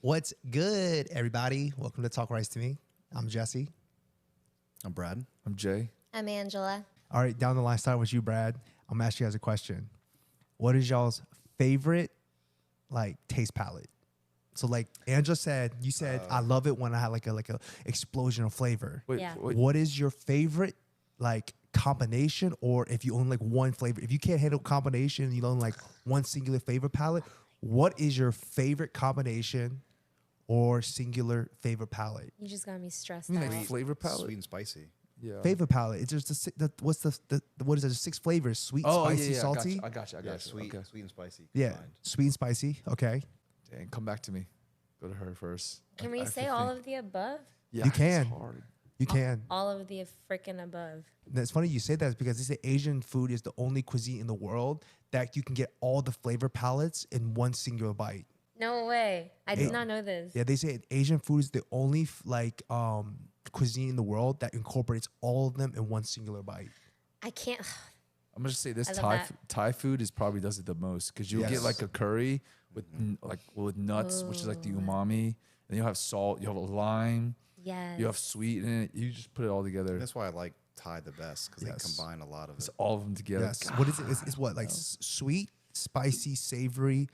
What's good, everybody? Welcome to Talk Rice to Me. I'm Jesse. I'm Brad. I'm Jay. I'm Angela. All right, down the line, start with you, Brad. I'm asking you guys a question. What is y'all's favorite, taste palette? So, Angela said, you said, I love it when I have like a explosion of flavor. Wait, Yeah. What is your favorite, combination, or if you own one flavor? If you can't handle combination, you own one singular flavor palette, what is your favorite combination or singular favorite palette? You just got me stressed You mean out. like flavor palette? Sweet and spicy. Yeah. Favorite palette. It's just what is it? There's 6 flavors: sweet, spicy, salty. I got you. Sweet, Okay. sweet and spicy. Yeah, combined. sweet and spicy. Okay, Dang, come back to me. Go to her first. Can we say all of the above? Yeah, You it's can. hard. you can. All of the freaking above. And it's funny you say that because they say Asian food is the only cuisine in the world that you can get all the flavor palettes in one singular bite. No way. I did not know this. Yeah, they say Asian food is the only cuisine in the world that incorporates all of them in one singular bite. I can't. I'm gonna just say this: I love Thai that. Thai food is probably does it the most because you'll Yes. get like a curry with nuts, which is like the umami, and you'll have salt, you have a lime, Yes. you have sweet in it. You just put it all together. That's why I like Thai the best because Yes. they combine a lot of It's it. all of them together. Yes. What is it? It's what sweet, spicy, savory,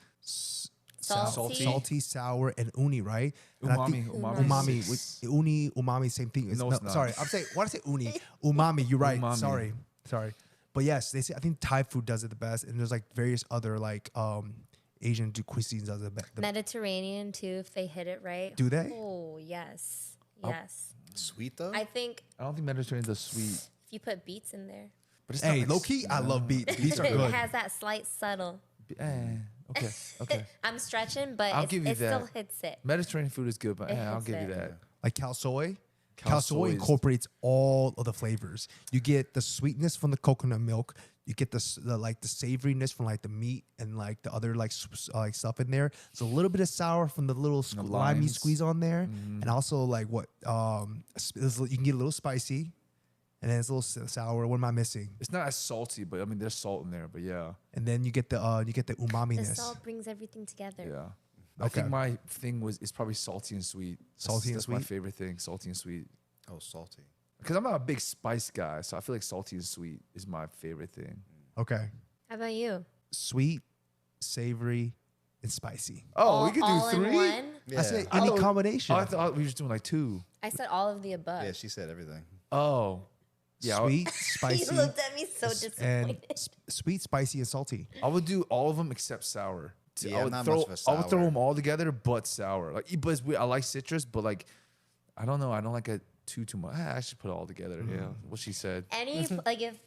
salty, sour, and uni, right? And I think Umami. with uni, umami, same thing. No, it's not. Sorry, I'm saying. Why did I say uni? Umami. You're right. Umami. Sorry. But yes, they say I think Thai food does it the best, and there's various other Asian cuisines does it the Mediterranean too, if they hit it right. Do they? Oh, yes. Yes. Sweet though? I think I don't think Mediterranean does sweet. if you put beets in there, But it's Hey, not low key, I love beets. Beets are it good. has that slight subtle. Okay. I'm stretching, but I'll give you it still that. hits it. Like food is good, but It I'll hits give you it. that. Like cow soy. Cow Cow soy soy is- incorporates all of the flavors. You get the sweetness from the coconut milk. You get the savoriness from the meat and the other stuff in there. So a little bit of sour from the little The limey limes. squeeze on there, and also you can get a little spicy, and then it's a little sour. What am I missing? It's not as salty, but I mean there's salt in there. But yeah, And then you get the The umaminess. salt brings everything together. yeah. I Okay. think my thing is probably salty and sweet. That's my sweet? favorite thing, salty and sweet. Oh, salty. Because I'm not a big spice guy, so I feel like salty and sweet is my favorite thing. Okay, How about you? sweet, savory, and spicy. Oh, we could all do in 3. one? Yeah. I say any Oh, combination. I thought we were just doing 2. I said all of the above. Yeah, she said everything. Oh, yeah. Sweet, You spicy, looked at me so and disappointed. sweet, spicy, and salty. I would do all of them except sour. Yeah, I I'm would not throw. much of a I would throw sour. them all together, but sour. But it's weird. I like citrus, but I don't know. I don't like it too much. I should put it all together. Yeah, what she said. Any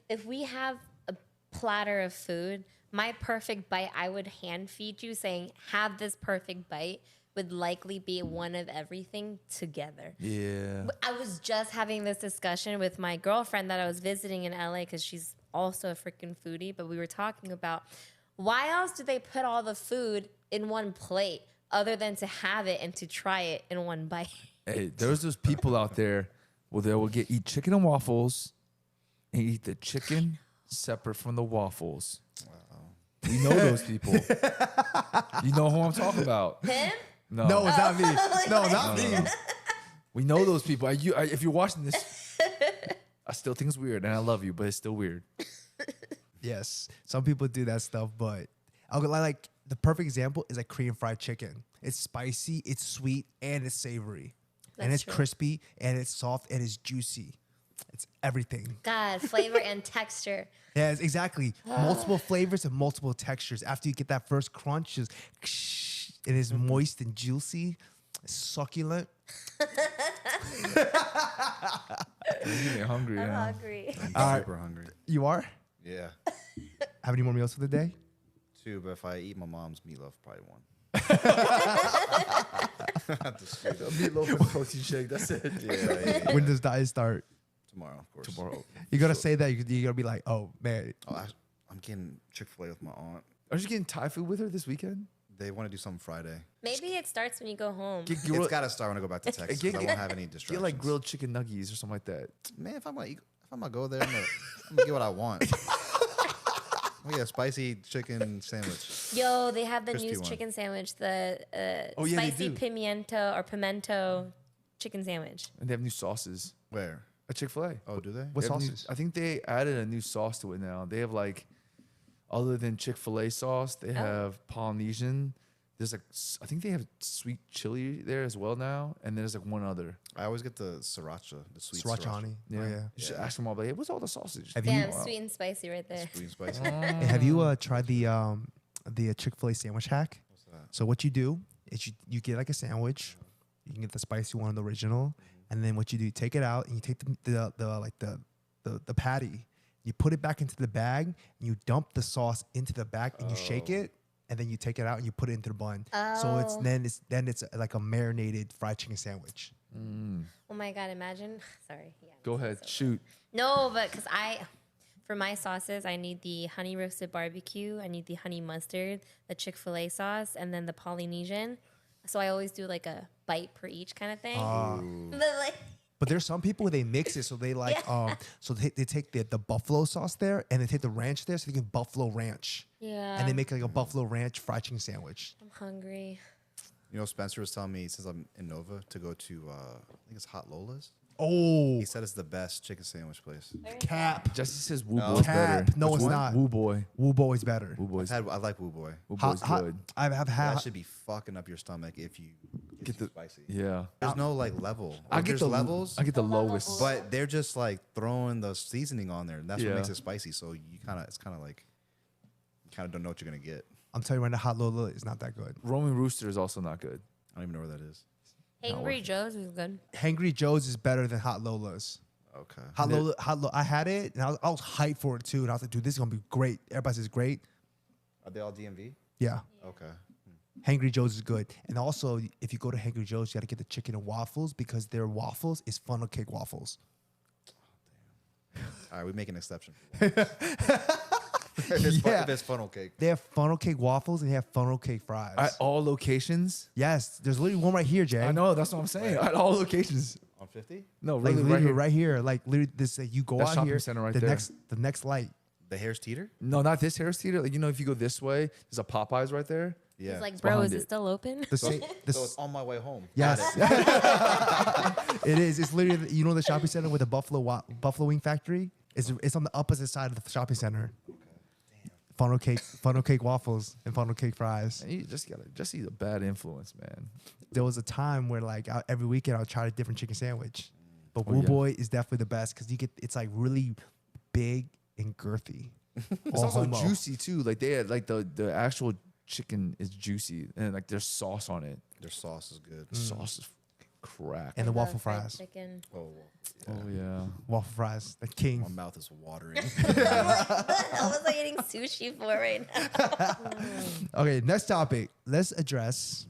if we have a platter of food, my perfect bite I would hand feed you, saying have this perfect bite would likely be one of everything together. Yeah. I was just having this discussion with my girlfriend that I was visiting in LA because she's also a freaking foodie, but we were talking about why else do they put all the food in one plate other than to have it and to try it in one bite? Hey, there's those people out there where they will eat chicken and waffles and eat the chicken separate from the waffles. We know those people. You know who I'm talking about. Him? No, it's not me. No, not me. We know those people. If you're watching this, I still think it's weird, and I love you, but it's still weird. Yes, some people do that stuff, but the perfect example is Korean fried chicken. It's spicy, it's sweet, and it's savory, and That's it's true. crispy, and it's soft, and it's juicy. It's everything. God, flavor and texture. Yes, exactly. Multiple flavors and multiple textures. After you get that first crunch, it is moist and juicy, succulent. You get hungry. I'm Yeah. hungry. I'm super hungry. You are? Yeah. Have any more meals for the day? 2, but if I eat my mom's meatloaf, probably 1. Meatloaf and protein shake. That's it. Yeah, When does diet start? tomorrow, of course. Tomorrow. You're gonna say that. You're gonna be like, oh man. Oh, I'm getting Chick-fil-A with my aunt. Are you getting Thai food with her this weekend? They want to do something Friday. Maybe it starts when you go home. Get It's grilled, got to start when I go back to Texas. 'Cause I won't have any distractions. get like grilled chicken nuggies or something like that. Man, if I'm gonna go there, I'm gonna get what I want. Oh yeah, spicy chicken sandwich. Yo, they have the Crispy new one. chicken sandwich, the Oh, yeah, they spicy do. pimento chicken sandwich. And they have new sauces Where? at Chick-fil-A. Oh, do they? What They have new- sauces? I think they added a new sauce to it now. They have like, other than Chick-fil-A sauce, they have Polynesian. There's like, I think they have sweet chili there as well now. And then there's like one other. I always get the sriracha, the sweet Sriracha. Yeah. Oh, yeah. You should ask them all, like, hey, what's all the sausage? Have you Damn, sweet and spicy right there. Sweet and spicy. Hey, have you tried the Chick-fil-A sandwich hack? What's that? So what you do is you get like a sandwich. You can get the spicy one, the original, and then what you do, you take it out and you take the patty, you put it back into the bag, and you dump the sauce into the bag, and you shake it, and then you take it out and you put it into the bun. So it's Oh. then it's like a marinated fried chicken sandwich. Oh my god, imagine. Sorry. Yeah. Go ahead, shoot. No, but because for my sauces, I need the honey roasted barbecue, I need the honey mustard, the Chick-fil-A sauce, and then the Polynesian. So I always do like a bite per each kind of thing. But like, But there's some people who they mix it, so they like so they take the buffalo sauce there and they take the ranch there, so they get buffalo ranch, yeah, and they make like a buffalo ranch fried chicken sandwich. I'm hungry. You know, Spencer was telling me since I'm in Nova to go to I think it's Hot Lola's. Oh, He said it's the best chicken sandwich place. cap! Jesse says Woo No. Boy's Cap. better. No, Which it's one? not. Woo Boy. Woo Boy's better. Woo Boy's, I like Woo Boy. Woo Boy's good. I've That had should be fucking up your stomach if you Get get the- spicy. Yeah. There's no like level. I Like, get there's the levels, I get the lowest. but they're just like throwing the seasoning on there, and that's Yeah. what makes it spicy. So it's kind of like you kind of don't know what you're gonna get. I'm telling you right now, Hot Lola is not that good. Roman Rooster is also not good. I don't even know where that is. Angry Joe's is good. Hangry Joe's is better than Hot Lola's. Okay. Hot Lola, I had it and I was hyped for it too, and I was like, dude, this is gonna be great. Everybody says great. Are they all DMV? Yeah. Okay. Hangry Joe's is good. And also, if you go to Hangry Joe's, you got to get the chicken and waffles because their waffles is funnel cake waffles. All right, we make an exception. If it's funnel cake. They have funnel cake waffles and they have funnel cake fries. At all locations. Yes, there's literally one right here, Jay. I know, that's what I'm saying. At all locations. On 50? No, Like really, literally right here. right here. Like literally this, you go That out shopping here, center right the there. next light. The Harris Teeter? No, not this Harris Theater. Like, you know, if you go this way, there's a Popeyes right there. Yeah. He's like, bro, is behind it it. still open? The so, same, so it's on my way home. yes, Got it. it is. It's literally you know the shopping center with the Buffalo Wing Factory. It's on the opposite side of the shopping center. Funnel cake waffles, and funnel cake fries. And you just gotta he's a bad influence, man. There was a time where like every weekend I would try a different chicken sandwich, but Oh, Woo yeah. Boy is definitely the best because it's like really big and girthy. It's All also homo. juicy too. Like they had like the actual chicken is juicy and like there's sauce on it. Their sauce is good. The sauce is crack. And the love waffle fried fries. Chicken. Oh, Oh yeah. Waffle fries, the king. my mouth is watering. I was like eating sushi for right now. Okay, next topic. Let's address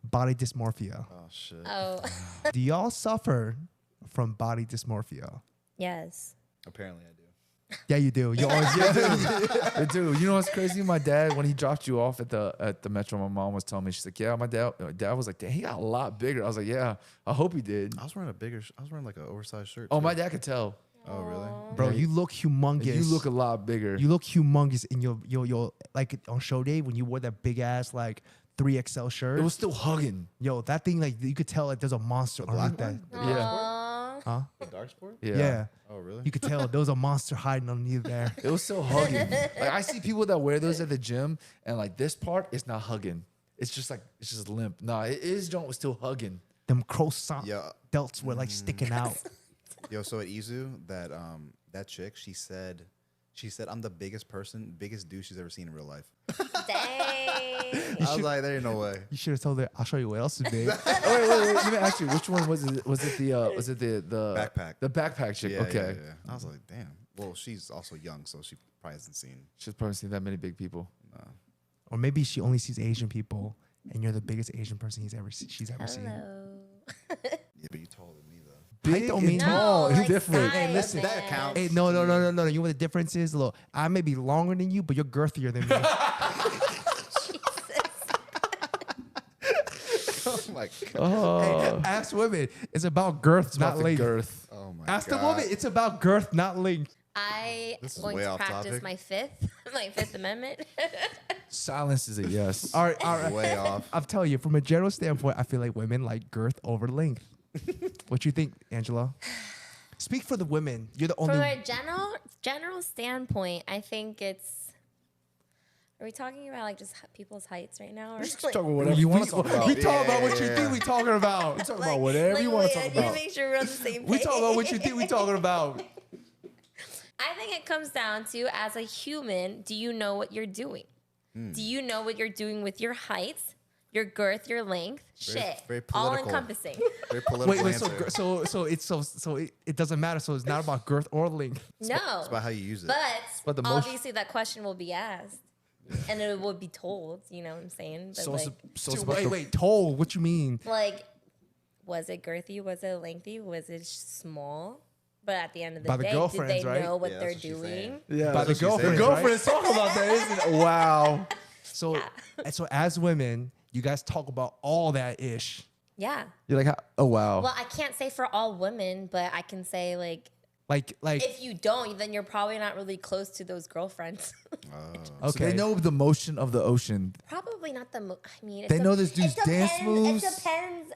body dysmorphia. Oh, shit. Oh, Do y'all suffer from body dysmorphia? yes. Apparently I do. Yeah, you do. You always Hey, dude, you know what's crazy? My dad, when he dropped you off at the metro, my mom was telling me, she's like, yeah, my dad was like, "Dang, he got a lot bigger." I was like, yeah, I hope he did. I was wearing like an oversized shirt. Oh, too. my dad could tell. Oh, really? Bro, Yeah, you look humongous. You look a lot bigger. You look humongous in your like on show day when you wore that big ass like 3XL shirt. It was still hugging. Yo, that thing like you could tell like there's a monster underneath that. black Yeah. Aw. Huh? The dark sport? Yeah. Oh, really? You could tell there was a monster hiding underneath there. It was still hugging. Like I see people that wear those at the gym, and like this part is not hugging. It's just limp. Nah, it is. John was still hugging. Them croissant Yeah. delts were like sticking out. Yo, so at Izu, that chick, she said, I'm the biggest dude she's ever seen in real life. Dang. I was like, there ain't no way. You should have told her, I'll show you what else is big. Oh, wait. Let me ask you, which one was it? Was it the Backpack. The backpack chick. Yeah, Okay. yeah. I was like, damn. Well, she's also young, so she probably hasn't seen. She's probably seen that many big people. Or maybe she only sees Asian people and you're the biggest Asian person she's ever seen. Hello. Yeah, but you taller than me, though. Height don't mean tall. No, It's like different. size, Hey, listen, that man. counts. Hey, no. You know what the difference is? Look, I may be longer than you, but you're girthier than me. Oh, my God. Oh, Hey, ask women. It's about girth, it's not about the length. girth. Oh, my Ask God. the woman. It's about girth, not length. I This is am going way to off practice topic. my fifth Like Fifth Amendment. Silence is a yes. All right. Way off. I'm telling you, from a general standpoint, I feel like women like girth over length. What you think, Angela? Speak for the women. You're the only. From a general standpoint, I think it's. Are we talking about like just people's heights right now, or Talk like, about whatever you want to talk about. We talk about what you think we talking about. We talk about whatever you want to talk I need to about. make sure we're on the same page. We talk about what you think we talking about. I think it comes down to, as a human, do you know what you're doing? Do you know what you're doing with your height, your girth, your length? Shit, very all political. encompassing. Very political Wait, answer. so it doesn't matter. So it's not about girth or length. No, It's about how you use it. But the but most- obviously that question will be asked, and it will be told. You know what I'm saying? But So like, it's about the- Wait, toll. What you mean? like, was it girthy? Was it lengthy? Was it small? But at the end of the By the day, did girlfriends, they right? know what Yeah, they're that's what she's doing? saying. Yeah, By the That's what she's girlfriend, saying. right? girlfriends talk about that, isn't it? Wow. So as women, you guys talk about all that ish. Yeah. You're like, oh wow. Well, I can't say for all women, but I can say like Like if you don't, then you're probably not really close to those girlfriends. So they know the motion of the ocean. Probably not the. I mean, They know this dude's it dance depends- moves. It depends.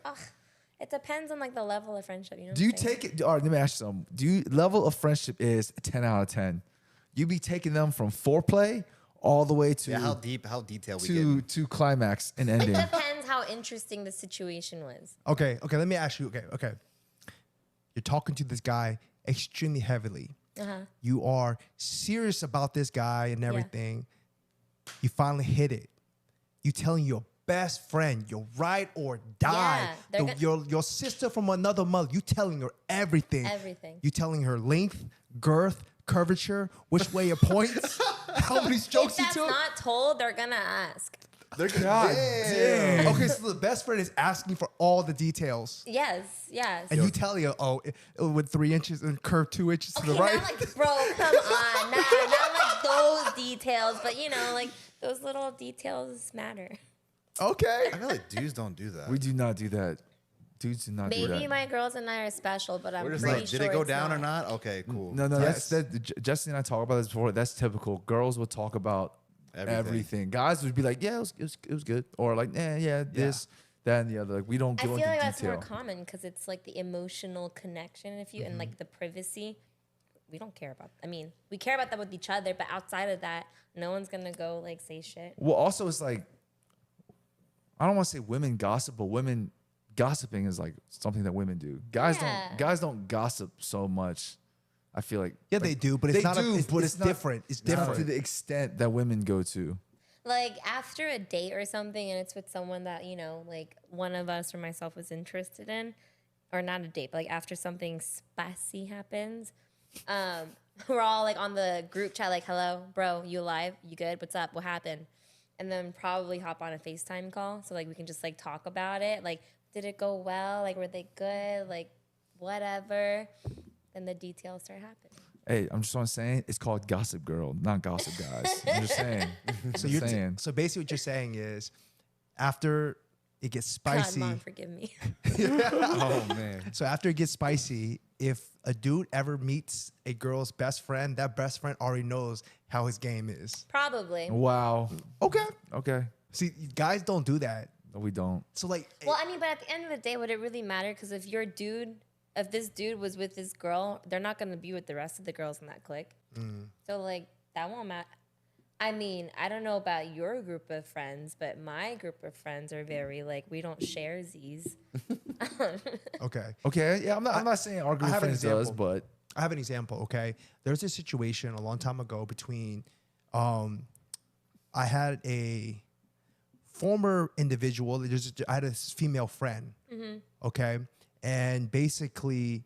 It depends on like the level of friendship. You know. Do you what I'm saying? take it? All right, let me ask you something. Do you level of friendship is 10 out of 10? You be taking them from foreplay all the way to Yeah, how detailed we get. to climax and It ending. depends how interesting the situation was. okay. Let me ask you. Okay. You're talking to this guy extremely heavily. You are serious about this guy and everything. You finally hit it. You telling your best friend, your ride or die, Yeah, they're your sister from another mother. You telling her everything. Everything. You telling her length, girth, curvature, which way it points, how many If strokes you that's took. not told, they're gonna ask. They're God damn. Okay, so the best friend is asking for all the details. Yes. And you tell you, it went 3 inches and curved 2 inches to Okay, the right. not like, bro, come on, not like those details, but you know, like those little details matter. Okay. I feel like dudes don't do that. We do not do that. Dudes do not do Maybe that. my girls and I are special, but I'm We're pretty just like, sure did it go it's down or not? Okay, cool. No, Yes. Jesse and I talked about this before. That's typical. Girls will talk about everything. Guys would be like, yeah, it was good. Or like, this, that, and the other. Like, we don't I go feel into like that's more detail. common because it's like the emotional connection. If you and like the privacy, we don't care about. I mean, we care about that with each other, but outside of that, no one's gonna go like say shit. Well, also, it's like, I don't want to say women gossip, but women gossiping is like something that women do. Guys don't gossip so much. I feel like Yeah, they do, but it's not. It's not- different. It's not different. to the extent that women go to. Like after a date or something, and it's with someone that you know, like one of us or myself was interested in, or not a date, but like after something spicy happens, we're all like on the group chat, like, "Hello, bro, you alive? You good? What's up? What happened?" And then probably hop on a FaceTime call so like we can just like talk about it. Like, did it go well? Like, were they good? Like, whatever. And the details start happening. Hey, I'm just saying it's called Gossip Girl, not Gossip Guys. I'm just saying. So so basically what you're saying is, after it gets spicy. God, Mom, forgive me. Oh man. So after it gets spicy, if a dude ever meets a girl's best friend, that best friend already knows how his game is. Probably. Wow. Okay. Okay. See, guys don't do that. No, we don't. So like, Well, I mean, but at the end of the day, would it really matter? Because if this dude was with this girl, they're not going to be with the rest of the girls in that clique. So, like, that won't matter. I mean, I don't know about your group of friends, but my group of friends are very, like, we don't share Z's. okay. Okay. Yeah, I'm not saying our group have an friends does, example. but I have an example, okay? There's a situation a long time ago between, I had a former individual, I had a female friend, okay? And basically,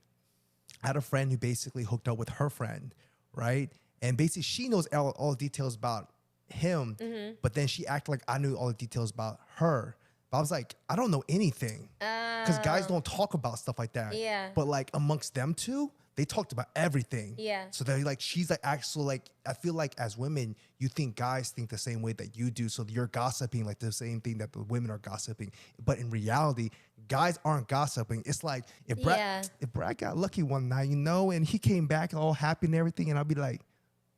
I had a friend who basically hooked up with her friend, right? And basically, she knows all the details about him, but then she acted like I knew all the details about her. But I was like, I don't know anything. Because guys don't talk about stuff like that. Yeah. But like amongst them two, they talked about everything. Yeah. So they're like, she's like actually like, I feel like as women, you think guys think the same way that you do. So you're gossiping like the same thing that the women are gossiping. But in reality, guys aren't gossiping. It's like if Brad got lucky one night, you know, and he came back all happy and everything, and I'll be like,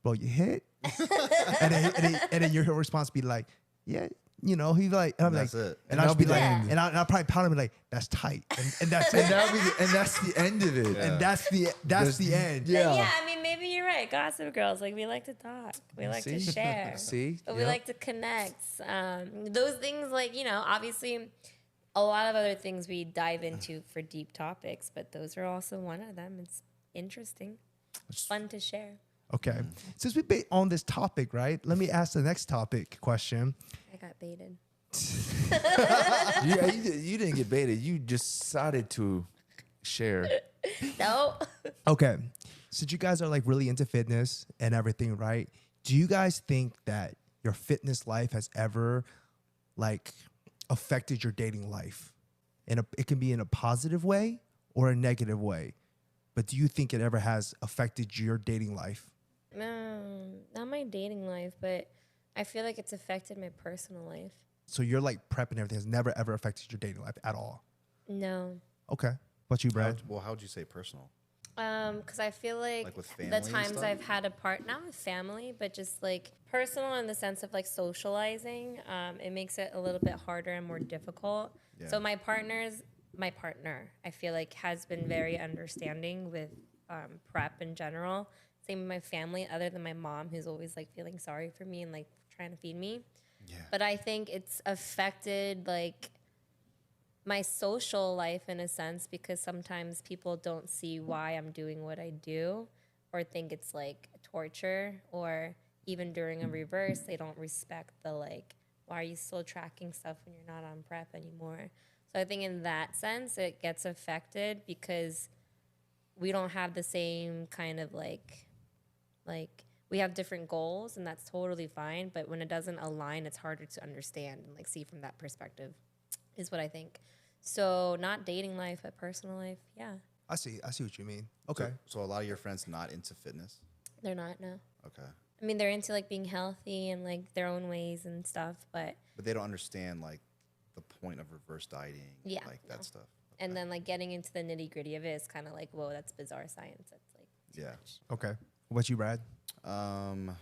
bro, you hit? and then your response be like, yeah, you know, he's like, and I'm That's like, it. and I'll be like, Yeah. and I'll probably pound him like, that's tight, and that's And it, that'll be and that's the end of it. and that's the end. Yeah. Yeah, I mean, maybe you're right. Gossip girls, like we like to talk, we like to See? share, See? but we Yep. like to connect. Those things, like obviously, a lot of other things we dive into for deep topics, but those are also one of them. It's interesting, fun to share. Okay, since we've been on this topic, right? Let me ask the next topic question. I got baited. You didn't get baited. You just decided to share. No. Okay, since you guys are like really into fitness and everything, right? Do you guys think that your fitness life has ever like affected your dating life? It can be in a positive way or a negative way, but do you think it ever has affected your dating life? Not my dating life, but I feel like it's affected my personal life. So you're like prep and everything has never ever affected your dating life at all. No. Okay, what you, Brad? How would you say personal? Because I feel like Like with family the and times stuff? I've had a part, not with family, but just like personal in the sense of like socializing, it makes it a little bit harder and more difficult. Yeah. So my partner, I feel like has been very understanding with prep in general. Same with my family, other than my mom, who's always like feeling sorry for me and like trying to feed me. Yeah. But I think it's affected like my social life in a sense because sometimes people don't see why I'm doing what I do or think it's like torture, or even during a reverse, they don't respect the like, why are you still tracking stuff when you're not on prep anymore? So I think in that sense, it gets affected because we don't have the same kind of like we have different goals, and that's totally fine. But when it doesn't align, it's harder to understand and like see from that perspective, is what I think. So not dating life, but personal life, yeah. I see what you mean. Okay. So a lot of your friends not into fitness. They're not, no. Okay. I mean, they're into like being healthy and like their own ways and stuff, but But they don't understand like the point of reverse dieting. Yeah, Like no. that stuff. and then like getting into the nitty gritty of it is kind of like, whoa, that's bizarre science. That's like too Yeah. much. Okay. What you, Brad? Well,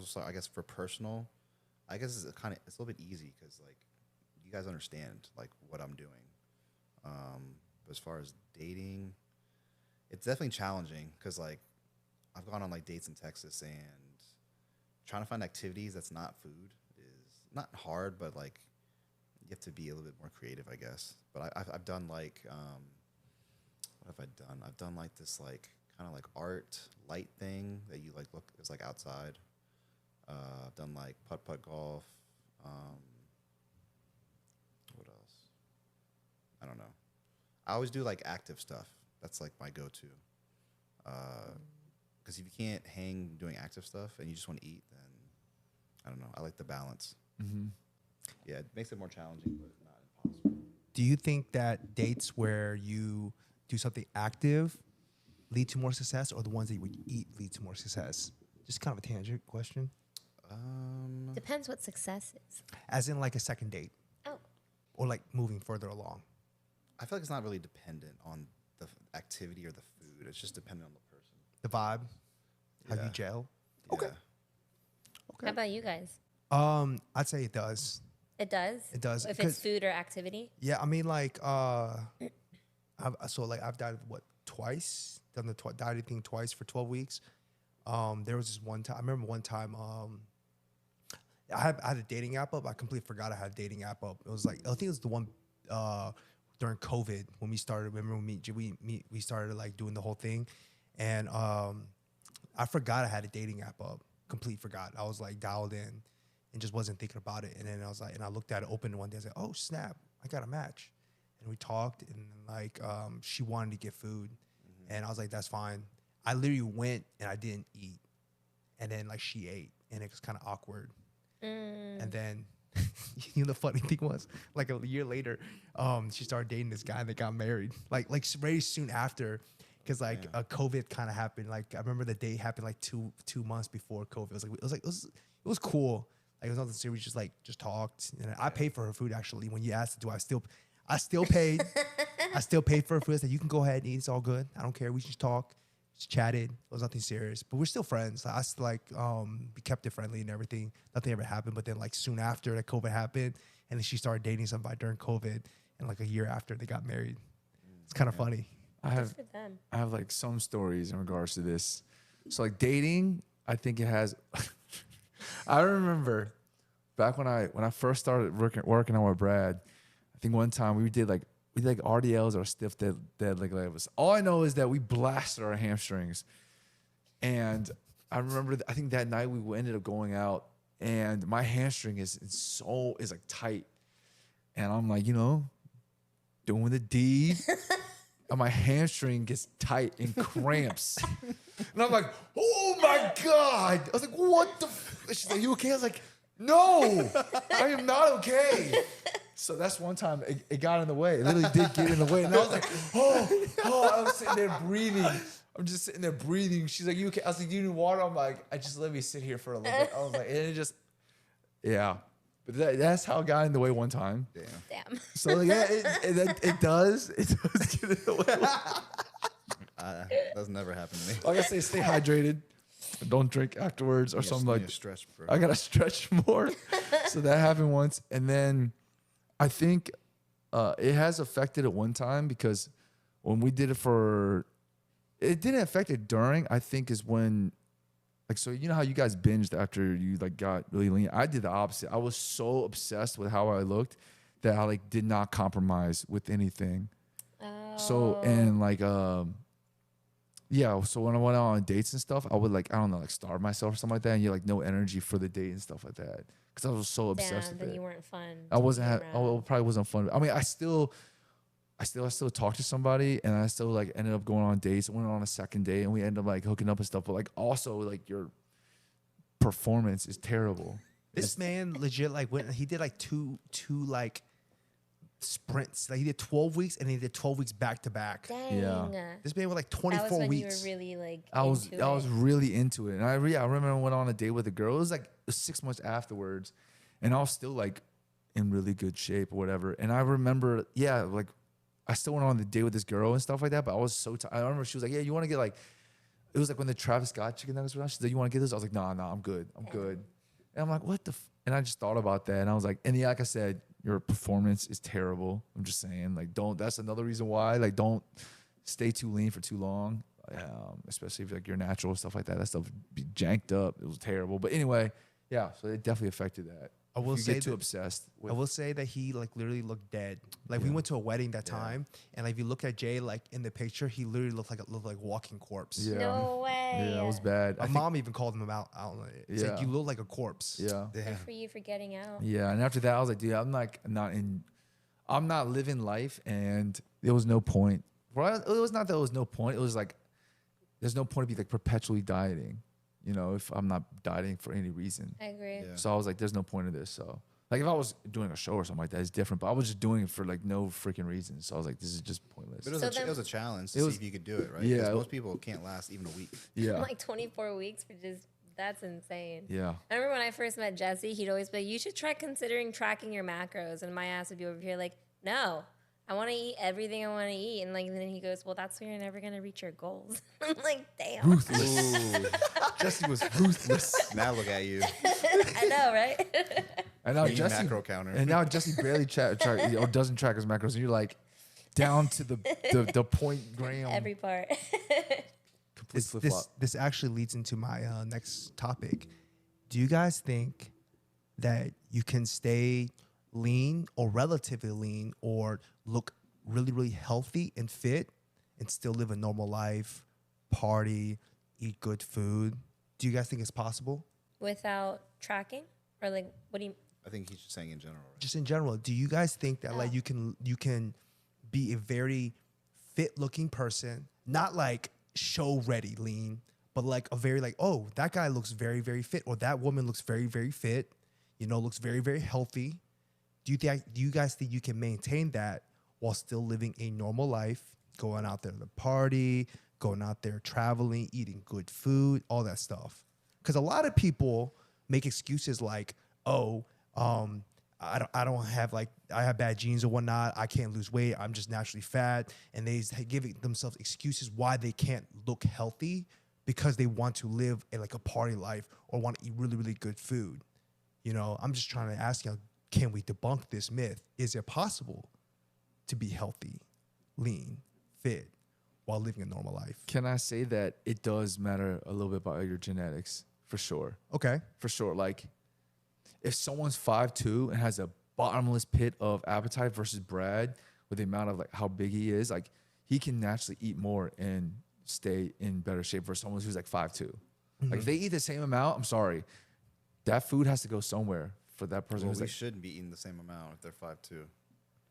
so I guess for personal, I guess it's a little bit easy because like you guys understand like what I'm doing. But as far as dating, it's definitely challenging because like I've gone on like dates in Texas, and trying to find activities that's not food is not hard, but like you have to be a little bit more creative, I guess. But I've done like what have I done? I've done like this like kind of like art light thing that you like look, it's like outside. I've done like putt golf. What else? I don't know. I always do like active stuff. That's like my go-to. Because if you can't hang doing active stuff and you just want to eat, then I don't know. I like the balance. Mm-hmm. Yeah, it makes it more challenging, but not impossible. Do you think that dates where you do something active lead to more success, or the ones that you would eat lead to more success? Just kind of a tangent question. Depends what success is. As in like a second date, Oh, or like moving further along. I feel like it's not really dependent on the activity or the food. It's just dependent on the person. The vibe, how Yeah. you gel. Yeah. Okay. how about you guys? I'd say it does. It does. It does, If 'cause- it's food or activity. Yeah, I mean, like, I've dieted twice? Done the dieting thing twice for 12 weeks. There was this one time. I remember one time. I had a dating app up. I completely forgot I had a dating app up. It was like, I think it was the one during COVID when we started. Remember when we started like doing the whole thing, and I forgot I had a dating app up. Complete forgot. I was like dialed in and just wasn't thinking about it. And then I was like, and I looked at it, opened one day. I was like, oh snap, I got a match. And we talked, and like she wanted to get food, and I was like, that's fine. I literally went and I didn't eat, and then like she ate, and it was kind of awkward. And then, you know, the funny thing was, like a year later, she started dating this guy, and they got married. Like very soon after, because like COVID kind of happened. Like I remember the date happened like two months before COVID. It was cool. Like it was nothing serious. Just talked, and I paid for her food actually. When you asked, I still paid. I still paid for her food. I said, you can go ahead and eat. It's all good. I don't care. We just talk. just chatted. It was nothing serious, but we're still friends. I still like we kept it friendly and everything. Nothing ever happened. But then like soon after that COVID happened, and then she started dating somebody during COVID, and like a year after they got married. It's kind of funny. I have For them. I have like some stories in regards to this. So like dating, I think it has. I remember back when I first started working on with Brad. I think one time we did like RDLs or stiff dead leg levels. All I know is that we blasted our hamstrings, and I remember I think that night we ended up going out, and my hamstring is like tight, and I'm like doing the deed. And my hamstring gets tight and cramps. And I'm like, oh my God. I was like, what the She's like, you okay? I was like, no, I am not okay. So that's one time it got in the way. It literally did get in the way. And I was like, I was sitting there breathing. I'm just sitting there breathing. She's like, you okay? I was like, do you need water? I'm like, let me sit here for a little bit. I was like, and it just, yeah. But that's how it got in the way one time. Damn. So like, yeah, it does get in the way. That's never happened to me. Like I say, stay hydrated. Don't drink afterwards or something like. Stretch, bro. I gotta stretch more. So that happened once, and then I think it has affected at one time because when we did it didn't affect it during. I think is when. Like, so you know how you guys binged after you like got really lean? I did the opposite. I was so obsessed with how I looked that I like did not compromise with anything. Oh. So, and like, yeah. So when I went out on dates and stuff, I would like, I don't know, like starve myself or something like that. And you like no energy for the date and stuff like that. Cause I was so obsessed with then it. you weren't fun. I wasn't, to be it around. probably wasn't fun. I mean, I still talked to somebody, and I still like ended up going on dates. Went on a second date, and we ended up like hooking up and stuff. But like also like your performance is terrible. This man legit like he did like two like sprints. Like he did 12 weeks and he did 12 weeks back to back. Dang. Yeah. This man was like That 24 was when weeks. you were really like I was into it. really into it, and I remember I went on a date with a girl. It was like 6 months afterwards, and I was still like in really good shape or whatever. And I remember, like I still went on the date with this girl and stuff like that. But I was so tired. I remember she was like, "Yeah, you want to get like." It was like when the Travis Scott chicken nuggets were out. She's like, "You want to get this?" I was like, "Nah, I'm good. I'm good." And I'm like, "What the?" And I just thought about that, and I was like, "And yeah, like I said, your performance is terrible. I'm just saying, like, don't. That's another reason why, like, don't stay too lean for too long, especially if like you're natural stuff like that. That stuff would be janked up. It was terrible. But anyway, yeah. So it definitely affected that. I will If you say get too that- obsessed. I will say that he like literally looked dead. Like we went to a wedding that time, and like if you look at Jay like in the picture, he literally looked like walking corpse. Yeah. No way. Yeah, it was bad. My mom even called him out. It's like Yeah. you look like a corpse. Yeah. Good for you for getting out. Yeah, and after that, I was like, dude, I'm not living life, and there was no point. Well, it was not that there was no point. It was like, there's no point to be like perpetually dieting, if I'm not dieting for any reason. I agree. Yeah. So I was like, there's no point of this. So like, if I was doing a show or something like that, it's different. But I was just doing it for like no freaking reason. So I was like, this is just pointless. But it was a challenge to see if you could do it, right? Yeah. 'Cause most people can't last even a week. Yeah, Like 24 weeks for that's insane. yeah. I remember when I first met Jesse, he'd always be like, you should try considering tracking your macros. And my ass would be over here like, no, I want to eat everything I want to eat. And like, then he goes, well, that's where you're never going to reach your goals. I'm like, damn. Ruthless. Jesse was ruthless. Now look at you. I know, right? And now Eating Jesse macro counter. And now Jesse barely or doesn't track his macros. And you're like down to the point gram. Every part. Complete flip-flop. This actually leads into my next topic. Do you guys think that you can stay lean or relatively lean or look really, really healthy and fit and still live a normal life, party, eat good food? Do you guys think it's possible? Without tracking? Or like, what do you... I think he's just saying in general. Right? Just in general, do you guys think that like you can be a very fit looking person, not like show ready lean, but like a very like, oh, that guy looks very, very fit, or that woman looks very, very fit, looks very, very healthy. Do you guys think you can maintain that while still living a normal life, going out there to the party, going out there traveling, eating good food, all that stuff? Because a lot of people make excuses like, oh, I don't have like I have bad genes or whatnot. I can't lose weight. I'm just naturally fat, and they giving themselves excuses why they can't look healthy because they want to live like a party life or want to eat really really good food. You know, I'm just trying to ask you, can we debunk this myth? Is it possible to be healthy, lean, fit while living a normal life? Can I say that it does matter a little bit about your genetics for sure? Okay. For sure. Like if someone's 5'2" and has a bottomless pit of appetite versus Brad with the amount of like how big he is, like he can naturally eat more and stay in better shape versus someone who's like 5'2". Like if they eat the same amount, I'm sorry, that food has to go somewhere for that person. Well, who's we like, shouldn't be eating the same amount if they're 5'2".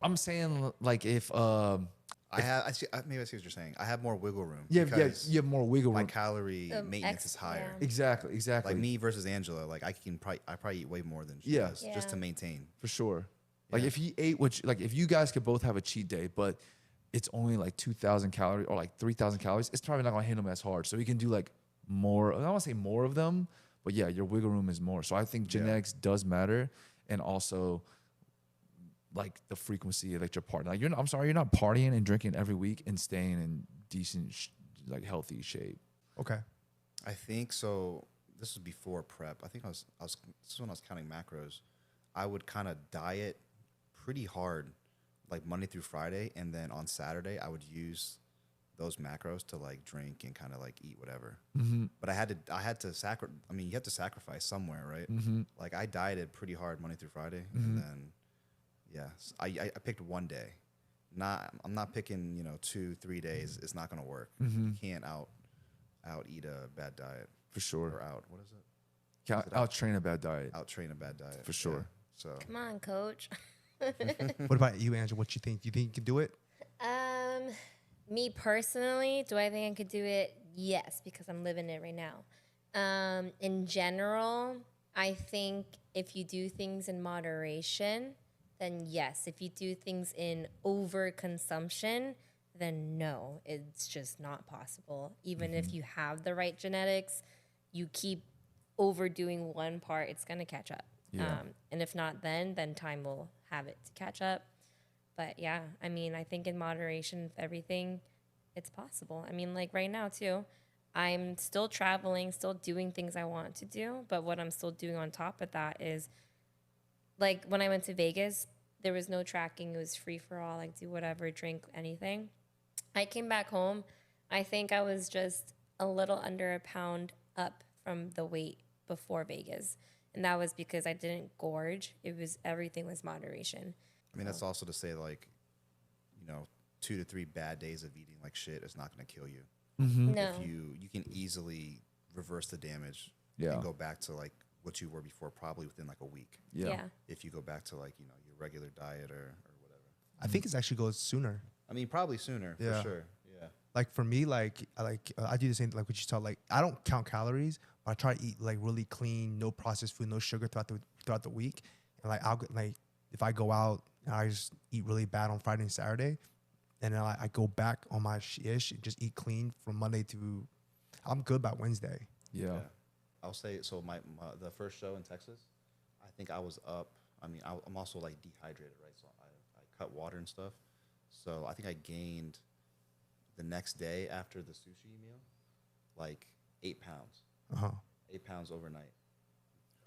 I'm saying like if I see. Maybe I see what you're saying. I have more wiggle room. you because have more wiggle my room. calorie maintenance is higher. yeah. Exactly. Like me versus Angela, like I probably eat way more than she Yeah. does just to Yeah. maintain. For sure. Like Yeah. if you ate like if you guys could both have a cheat day, but it's only like 2,000 calories or like 3,000 calories, it's probably not gonna hit them as hard. So you can do like more. I don't want to say more of them, but yeah, your wiggle room is more. So I think genetics does matter, and also like the frequency of like your partner. Like I'm sorry, you're not partying and drinking every week and staying in decent like healthy shape. Okay. I think so. This was before prep. I think I was. This is when I was counting macros. I would kind of diet pretty hard, like Monday through Friday, and then on Saturday I would use those macros to like drink and kind of like eat whatever. Mm-hmm. But I had to sacrifice. I mean, you have to sacrifice somewhere, right? Mm-hmm. Like I dieted pretty hard Monday through Friday, Mhm. and then I picked one day. I'm not picking 2-3 days. It's not gonna work. Mm-hmm. You can't out eat a bad diet For sure. or out. What is it? Out train a bad diet. Out train a bad diet For sure. Yeah. So Come on, coach. What about you, Angela? What you think? Do you think you can do it? Me personally, do I think I could do it? Yes, because I'm living it right now. In general, I think if you do things in moderation, then yes. If you do things in overconsumption, then no, it's just not possible. Even if you have the right genetics, you keep overdoing one part, it's gonna catch up. Yeah. And if not, then time will have it to catch up. But yeah, I mean, I think in moderation with everything, it's possible. I mean, like right now too, I'm still traveling, still doing things I want to do. But what I'm still doing on top of that is, like when I went to Vegas, there was no tracking. It was free for all, like do whatever, drink anything. I came back home. I think I was just a little under a pound up from the weight before Vegas. And that was because I didn't gorge. Everything was moderation. I mean, that's also to say, like, 2 to 3 bad days of eating like shit is not going to kill you. Mm-hmm. No. If you can easily reverse the damage Yeah. and go back to like what you were before, probably within like a week. Yeah. If you go back to like your regular diet or whatever. I think it actually goes sooner. I mean, probably sooner Yeah. for sure. Yeah. Like for me, I do the same like what you saw. Like I don't count calories, but I try to eat like really clean, no processed food, no sugar throughout the week. And like if I go out and I just eat really bad on Friday and Saturday, and then I go back on my ish and just eat clean from Monday to, I'm good by Wednesday. Yeah. I'll say so. The first show in Texas, I think I was up. I mean, I'm also like dehydrated, right? So I cut water and stuff. So I think I gained the next day after the sushi meal, like 8 pounds. 8 pounds overnight,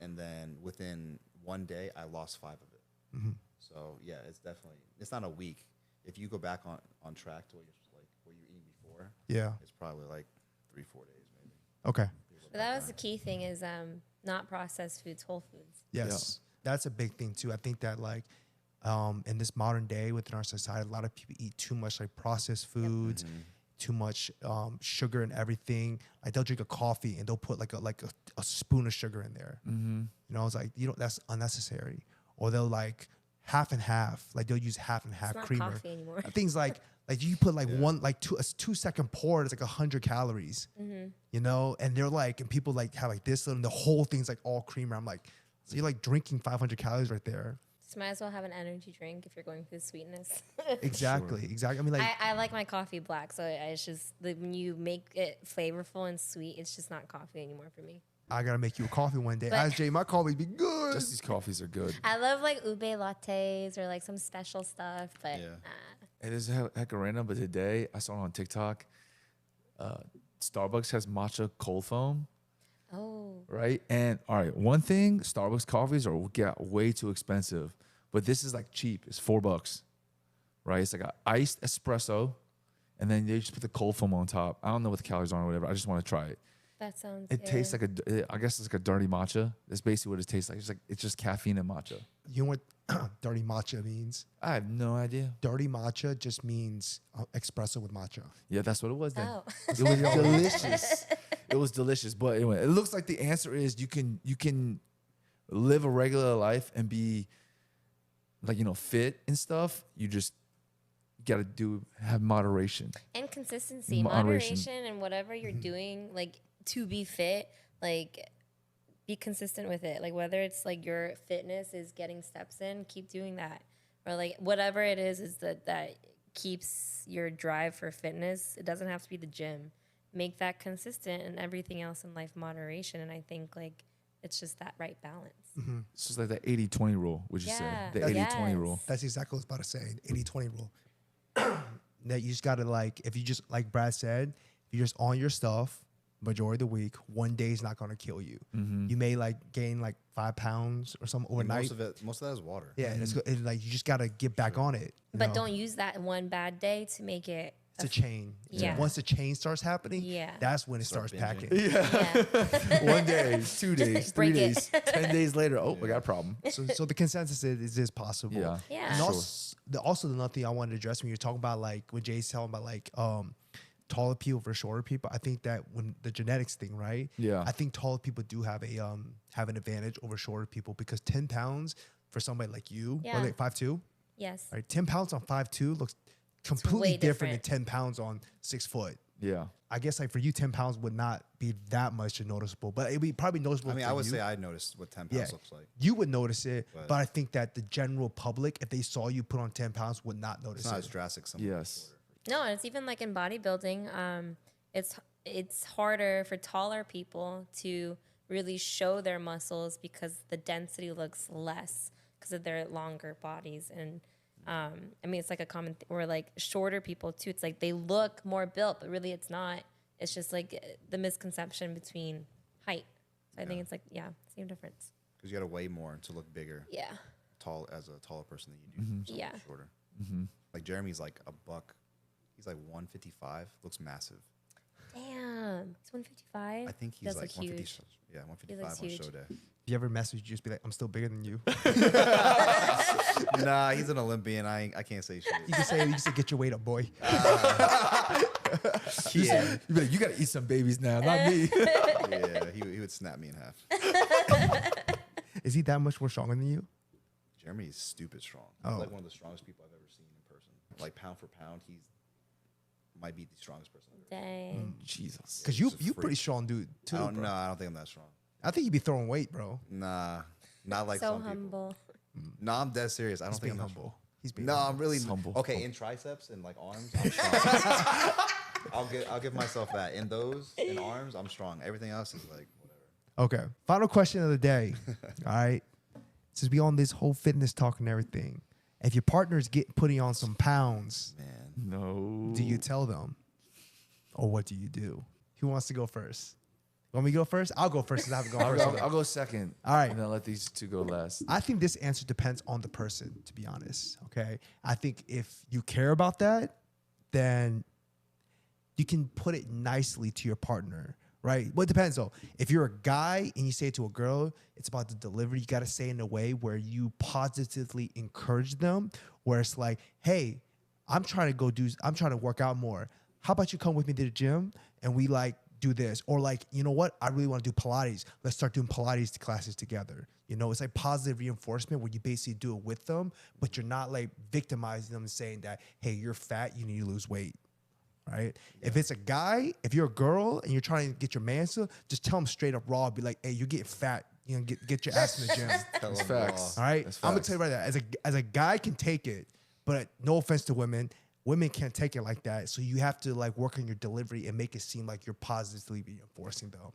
and then within one day I lost 5 of it. Mm-hmm. So yeah, it's not a week. If you go back on track to what you're eating before, Yeah. it's probably like 3-4 days maybe. Okay. But that was the key thing is not processed foods, whole foods. Yes. That's a big thing too. I think that like in this modern day within our society, a lot of people eat too much like processed foods, too much sugar and everything. Like they'll drink a coffee and they'll put like a spoon of sugar in there. Mm-hmm. It's like that's unnecessary. Or they'll like half and half. Like they'll use half and half It's not creamer. coffee anymore. Things like you put like one like a 2-second pour. It's like 100 calories. And they're like, and people like have like this and the whole thing's like all creamer. I'm like, so you're like drinking 500 calories right there. Just might as well have an energy drink if you're going for the sweetness. Exactly. I mean, like I like my coffee black, so it's just like, when you make it flavorful and sweet, it's just not coffee anymore for me. I gotta make you a coffee one day. But- Ask Jay, my coffee be good. Just these coffees are good. I love like ube lattes or like some special stuff, but Yeah. It is heck of random, but today I saw it on TikTok. Starbucks has matcha cold foam, oh, right? And all right, one thing, Starbucks coffees are get way too expensive, but this is like cheap. It's $4, right? It's like an iced espresso, and then they just put the cold foam on top. I don't know what the calories are or whatever. I just want to try it. that sounds. It good. tastes like I guess it's like a dirty matcha. That's basically what it tastes like. It's just caffeine and matcha. You know what dirty matcha means? I have no idea. Dirty matcha just means espresso with matcha. Yeah, that's what it was then. Oh. It was delicious. It was delicious. But anyway, it looks like the answer is you can live a regular life and be like, fit and stuff. You just gotta have moderation. And consistency, Moderation. moderation, and whatever you're doing, like to be fit, like be consistent with it. Like whether it's like your fitness is getting steps in, keep doing that, or like whatever it is that keeps your drive for fitness. It doesn't have to be the gym. Make that consistent, and everything else in life moderation. And I think like it's just that right balance. It's just like the 80-20 rule, would you say? Yeah. The Yes. 80-20 rule. That's exactly what I was about to say. 80-20 rule. That you just gotta if you just like Brad said, if you're just on your stuff majority of the week, one day is not gonna kill you. You may gain 5 pounds or something And overnight. most of that is water. Yeah, and you just gotta get back on it. you But know? don't use that one bad day to make it. It's a chain. Yeah. Once the chain starts happening, Yeah. that's when it Start starts packing. Yeah. 1 day, 2 days, 3 break it. days, 10 days later. Oh, I got a problem. So the consensus is possible. Yeah. Yeah. And Sure. also the another thing I wanted to address when you're talking about when Jay's talking about taller people versus shorter people, I think that when the genetics thing, right? Yeah. I think taller people do have an advantage over shorter people because 10 pounds for somebody like you, Yeah. or like 5'2", Yes. right? 10 pounds on 5'2" looks completely way different than different. 10 pounds on 6 foot. Yeah. I guess for you, 10 pounds would not be that much noticeable, but it'd be probably noticeable. I mean, for I would you. say I noticed what 10 pounds looks like. You would notice it, But- but I think that the general public, if they saw you put on 10 pounds, would not notice It's not it. as drastic. Yes. No, and it's even like in bodybuilding. It's harder for taller people to really show their muscles because the density looks less because of their longer bodies. And I mean, it's like a common or like shorter people too. It's like they look more built, but really it's not. It's just like the misconception between height. So I think it's like same difference. Because you got to weigh more to look bigger, Yeah. as a taller person than you do. Yeah. Shorter. Like Jeremy's like a buck. He's like 155. Looks massive. Damn, it's 155. I think he's Does like look 150. huge. Yeah, He 155 looks on huge. show day. If you ever message, you just be like, I'm still bigger than you. Nah, he's an Olympian. I can't say shit. You can say, get your weight up, boy. Yeah, You be like, you gotta eat some babies now, not me. yeah. He would snap me in half. Is he that much more stronger than you? Jeremy is stupid strong. He's Oh. like one of the strongest people I've ever seen in person. Like pound for pound, he's might be the strongest person I've ever Dang. Jesus. Because He's a you freak. pretty strong dude, too, seen. bro. I don't think I'm that strong. I think you'd be throwing weight, bro. Nah, not like So some people. humble. No, I'm dead serious. I don't He's think being I'm that humble. strong. He's being No, humble. I'm really He's humble. Okay, in triceps and like arms, I'm strong. I'll give myself that. In those, in arms, I'm strong. Everything else is like whatever. Okay. Final question of the day. All right. Since we on this whole fitness talk and everything, if your partner's putting on some pounds, Man, No. do you tell them? Or what do you do? Who wants to go first? Want me to go first? I'll go first since I haven't gone I'll, first. I'll go second. All right. And then let these two go last. I think this answer depends on the person, to be honest. Okay. I think if you care about that, then you can put it nicely to your partner, right? Well, it depends though. If you're a guy and you say it to a girl, it's about the delivery. You got to say it in a way where you positively encourage them, where it's like, hey, I'm trying to work out more. How about you come with me to the gym and we do this? Or you know what? I really want to do Pilates. Let's start doing Pilates classes together. You know, it's like positive reinforcement where you basically do it with them, but you're not victimizing them and saying that, hey, you're fat, you need to lose weight. Right? Yeah. If it's a guy, if you're a girl and you're trying to get your man to, just tell him straight up raw, be like, hey, you're getting fat. You know, get your ass in the gym. tell That's him facts. raw. All right? That's I'm gonna facts. tell you right now. As a guy can take it, but no offense to women, women can't take it like that. So you have to work on your delivery and make it seem like you're positively reinforcing them.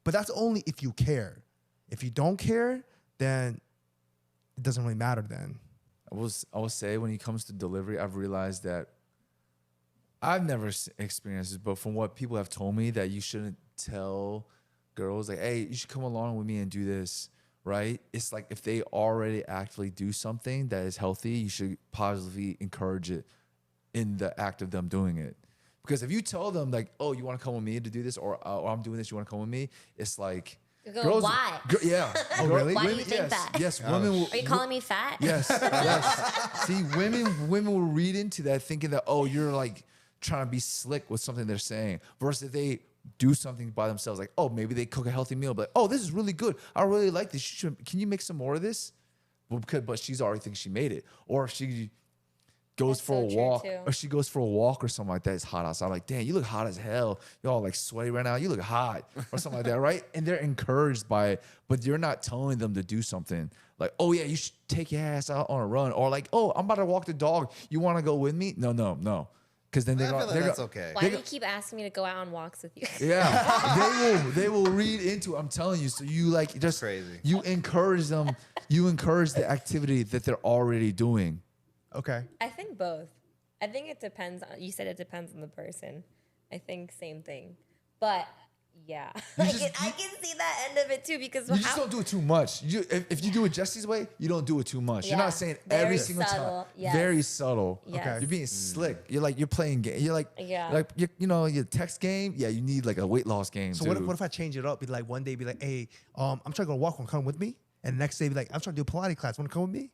But that's only if you care. If you don't care, then it doesn't really matter then. I will say when it comes to delivery, I've realized that I've never experienced this, but from what people have told me, that you shouldn't tell girls like, hey, you should come along with me and do this, right? It's like if they already actively do something that is healthy, you should positively encourage it in the act of them doing it. Because if you tell them like, oh, you want to come with me to do this, or I'm doing this, you want to come with me, it's like, Go, why? Yeah. Oh, really? Why do you think yes, that? Yes, women will. Are you calling me fat? Yes, yes. See, women will read into that thinking that, oh, you're like trying to be slick with something they're saying, versus if they do something by themselves, like, oh, maybe they cook a healthy meal, but oh, this is really good. I really like this. Can you make some more of this? Well, but she's already thinking she made it, or if she goes That's for so a true, walk, too. or she goes for a walk or something like that. It's hot outside. I'm like, damn, you look hot as hell. You're all like sweaty right now. You look hot, or something like that, right? And they're encouraged by it, but you're not telling them to do something like, oh yeah, you should take your ass out on a run, or like, oh, I'm about to walk the dog. You want to go with me? No. Because then I they're feel going. like that's okay. Why do you keep asking me to go out on walks with you? Yeah, they will read into it. I'm telling you. So you like just crazy. You encourage them. You encourage the activity that they're already doing. Okay. I think both. I think it depends on, you said it depends on the person. I think same thing. But yeah, I can see that end of it too, because You just don't do it too much. If you do it Jesse's way, you don't do it too much. You're Yeah. not saying Very every single subtle, time. yes. Very subtle. Yes. Okay. You're being slick. You're playing game. Yeah. Like your text game. Yeah, you need like a weight loss game. So too. what if I change it up? Be like one day, be like, hey, I'm trying to go walk. Want to come with me? And the next day, be like, I'm trying to do a Pilates class. Want to come with me?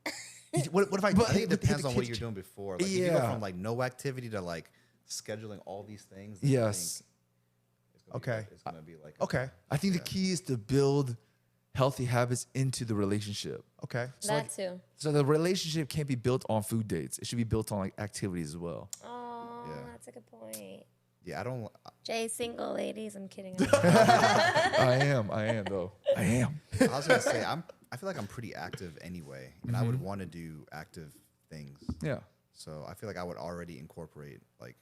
What if I? I think it hit the depends on what kids- you're doing before. Like, if you go Yeah. from like no activity to like scheduling all these things. then Yes. I think Okay. it's gonna be like Okay. I think the key is to build healthy habits into the relationship. Okay. that too. So the relationship can't be built on food dates. It should be built on like activities as well. Oh, Yeah. that's a good point. Yeah, I don't. Jay, single ladies. I'm kidding. I am though. I am. I was gonna say I feel like I'm pretty active anyway, and I would want to do active things. Yeah. So I feel like I would already incorporate like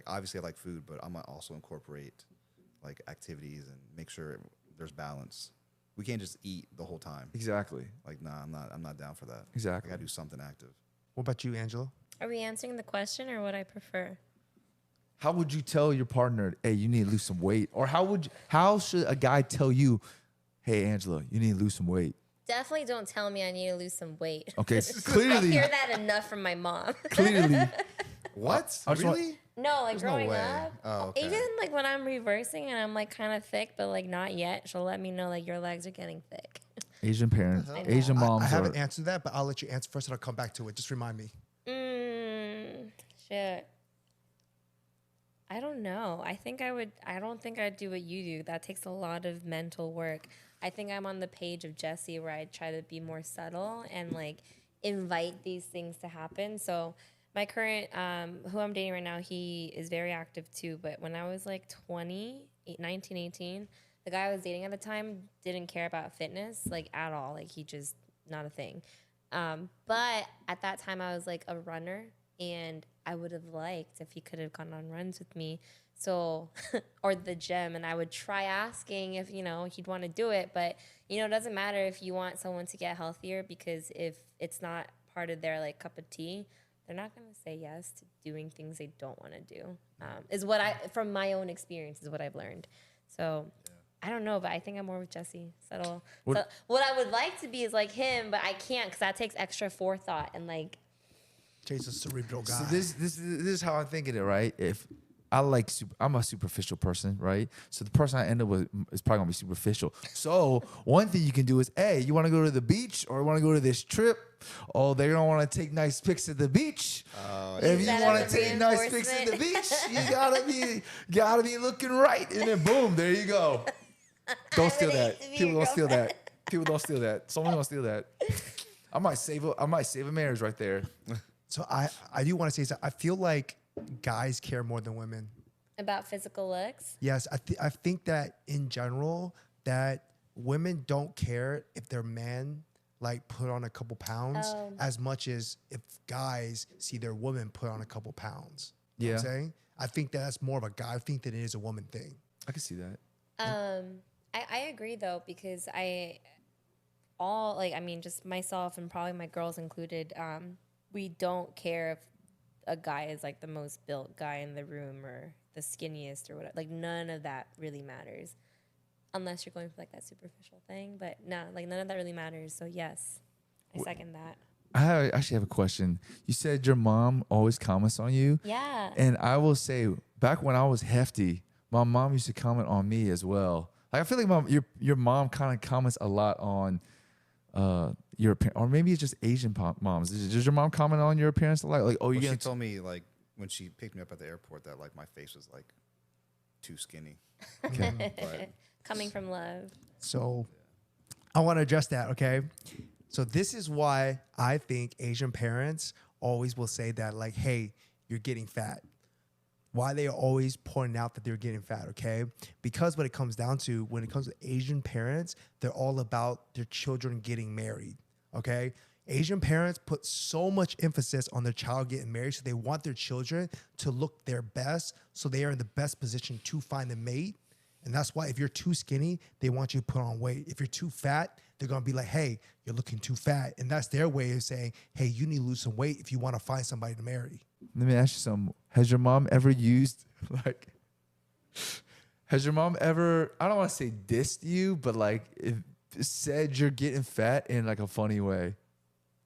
obviously I like food, but I'm gonna also incorporate like activities and make sure there's balance. We can't just eat the whole time. Exactly. Like, nah, I'm not down for that. Exactly. I gotta do something active. What about you, Angela? Are we answering the question or what I prefer? How would you tell your partner, hey, you need to lose some weight? Or how should a guy tell you, hey, Angela, you need to lose some weight? Definitely don't tell me I need to lose some weight. Okay, I clearly, hear that enough from my mom. clearly. What? I just want- Really? No, like There's no growing way. up, Oh, okay. even like when I'm reversing and I'm like kind of thick, but like not yet, she'll let me know like your legs are getting thick. Asian parents, I know. Asian moms I are. haven't answered that, but I'll let you answer first, and I'll come back to it. Just remind me. Shit. I don't know. I don't think I'd do what you do. That takes a lot of mental work. I think I'm on the page of Jesse where I try to be more subtle and like invite these things to happen. So my current, who I'm dating right now, he is very active too. But when I was like 19, 18, the guy I was dating at the time didn't care about fitness like at all. Like he just, not a thing. But at that time I was like a runner, and I would have liked if he could have gone on runs with me. So, or the gym, and I would try asking if, he'd want to do it. But, it doesn't matter if you want someone to get healthier, because if it's not part of their like cup of tea, they're not going to say yes to doing things they don't want to do. Is what from my own experience, is what I've learned. So I don't know, but I think I'm more with Jesse. Subtle. So what I would like to be is like him, but I can't, because that takes extra forethought and like. Jay's a cerebral guy. So this is how I'm thinking it, right? If I'm a superficial person, right? So the person I end up with is probably gonna be superficial. So one thing you can do is, hey, you want to go to the beach or want to go to this trip? Oh, they're gonna want to take nice pics at the beach. If you that want as to a take nice pics at the beach, you gotta be looking right, and then boom, there you go. Don't steal that. People don't steal that. People don't steal that. Someone don't steal that. I might save a marriage right there. So I do want to say something. I feel like guys care more than women. About physical looks? Yes, I think that in general that women don't care if their man like put on a couple pounds as much as if guys see their woman put on a couple pounds. You know what I'm saying? I think that's more of a guy thing than it is a woman thing. I can see that. I agree though, because just myself and probably my girls included, we don't care if a guy is like the most built guy in the room or the skinniest or whatever. Like none of that really matters, unless you're going for like that superficial thing. But no, like none of that really matters. So yes, I second that. Actually have a question. You said your mom always comments on you. Yeah. And I will say, back when I was hefty, my mom used to comment on me as well. Like I feel like your mom kind of comments a lot on your or maybe it's just Asian moms. Does your mom comment on your appearance a lot? Like, oh, She told me like when she picked me up at the airport that like my face was like too skinny. Okay. But Coming from love. So I want to address that, okay? So this is why I think Asian parents always will say that, like, hey, you're getting fat. Why they are always pointing out that they're getting fat, okay? Because when it comes to Asian parents, they're all about their children getting married, okay? Asian parents put so much emphasis on their child getting married, so they want their children to look their best, so they are in the best position to find a mate. And that's why if you're too skinny, they want you to put on weight. If you're too fat, they're going to be like, hey, you're looking too fat. And that's their way of saying, hey, you need to lose some weight if you want to find somebody to marry. Let me ask you something. Has your mom ever used has your mom ever, I don't want to say dissed you, but like said you're getting fat in like a funny way?